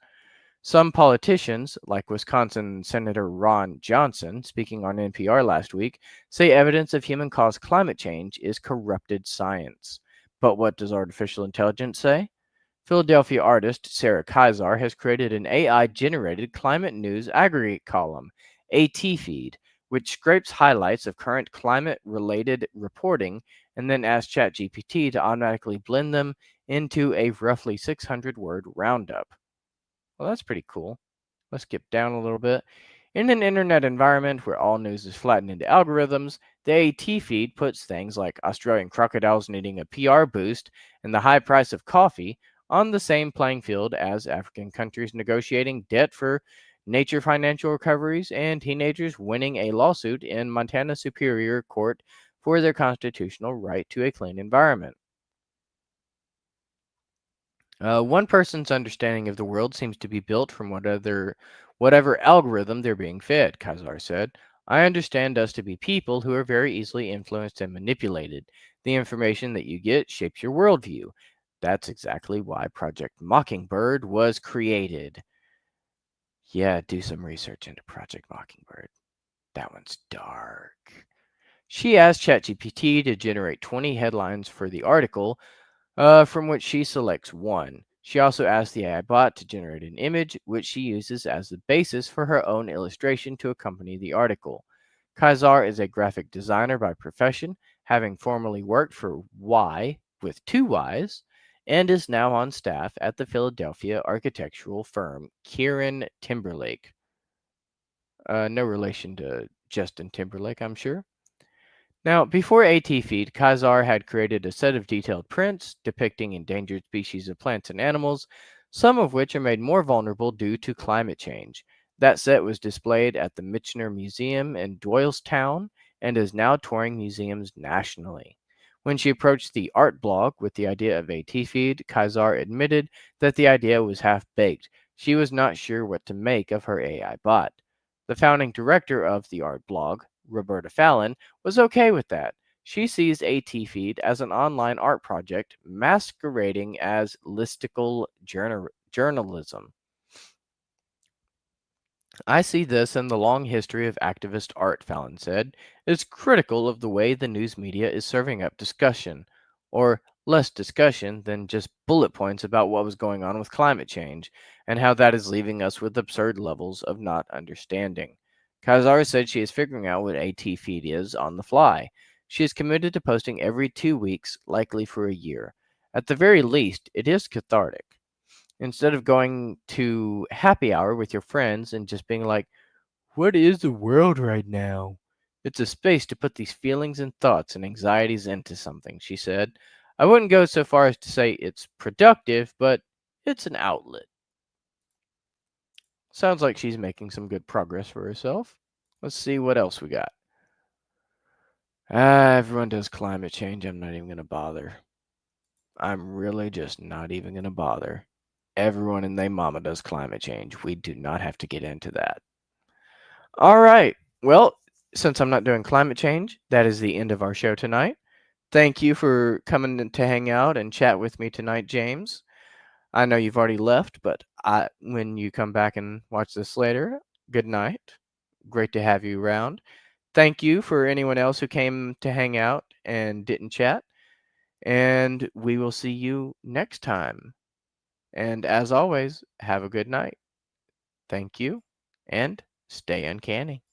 Some politicians, like Wisconsin Senator Ron Johnson, speaking on NPR last week, say evidence of human caused climate change is corrupted science. But what does artificial intelligence say? Philadelphia artist Sarah Kaiser has created an AI generated climate news aggregate column, AT feed, which scrapes highlights of current climate related reporting and then asks ChatGPT to automatically blend them into a roughly 600 word roundup. Well, that's pretty cool. Let's skip down a little bit. In an internet environment where all news is flattened into algorithms, the AT feed puts things like Australian crocodiles needing a PR boost and the high price of coffee on the same playing field as African countries negotiating debt for nature financial recoveries and teenagers winning a lawsuit in Montana Superior Court for their constitutional right to a clean environment. One person's understanding of the world seems to be built from whatever algorithm they're being fed, Kazar said. I understand us to be people who are very easily influenced and manipulated. The information that you get shapes your worldview. That's exactly why Project Mockingbird was created. Yeah, do some research into Project Mockingbird. That one's dark. She asked ChatGPT to generate 20 headlines for the article, from which she selects one. She also asks the AI bot to generate an image, which she uses as the basis for her own illustration to accompany the article. Kaiser is a graphic designer by profession, having formerly worked for Y with 2 Ys, and is now on staff at the Philadelphia architectural firm Kieran Timberlake. No relation to Justin Timberlake, I'm sure. Now, before AT Feed, Kazar had created a set of detailed prints depicting endangered species of plants and animals, some of which are made more vulnerable due to climate change. That set was displayed at the Michener Museum in Doylestown and is now touring museums nationally. When she approached the art blog with the idea of AT Feed, Kazar admitted that the idea was half baked. She was not sure what to make of her AI bot. The founding director of the art blog, Roberta Fallon, was okay with that. She sees AT Feed as an online art project masquerading as listicle journalism. I see this in the long history of activist art, Fallon said. It's critical of the way the news media is serving up discussion, or less discussion than just bullet points about what was going on with climate change, and how that is leaving us with absurd levels of not understanding. Kazara said she is figuring out what a T feed is on the fly. She is committed to posting every 2 weeks, likely for a year. At the very least, it is cathartic. Instead of going to happy hour with your friends and just being like, what is the world right now? It's a space to put these feelings and thoughts and anxieties into something, she said. I wouldn't go so far as to say it's productive, but it's an outlet. Sounds like she's making some good progress for herself. Let's see what else we got. Everyone does climate change. I'm not even going to bother. I'm really just not even going to bother. Everyone and their mama does climate change. We do not have to get into that. All right. Well, since I'm not doing climate change, that is the end of our show tonight. Thank you for coming to hang out and chat with me tonight, James. I know you've already left, but when you come back and watch this later, good night. Great to have you around. Thank you for anyone else who came to hang out and didn't chat. And we will see you next time. And as always, have a good night. Thank you and stay uncanny.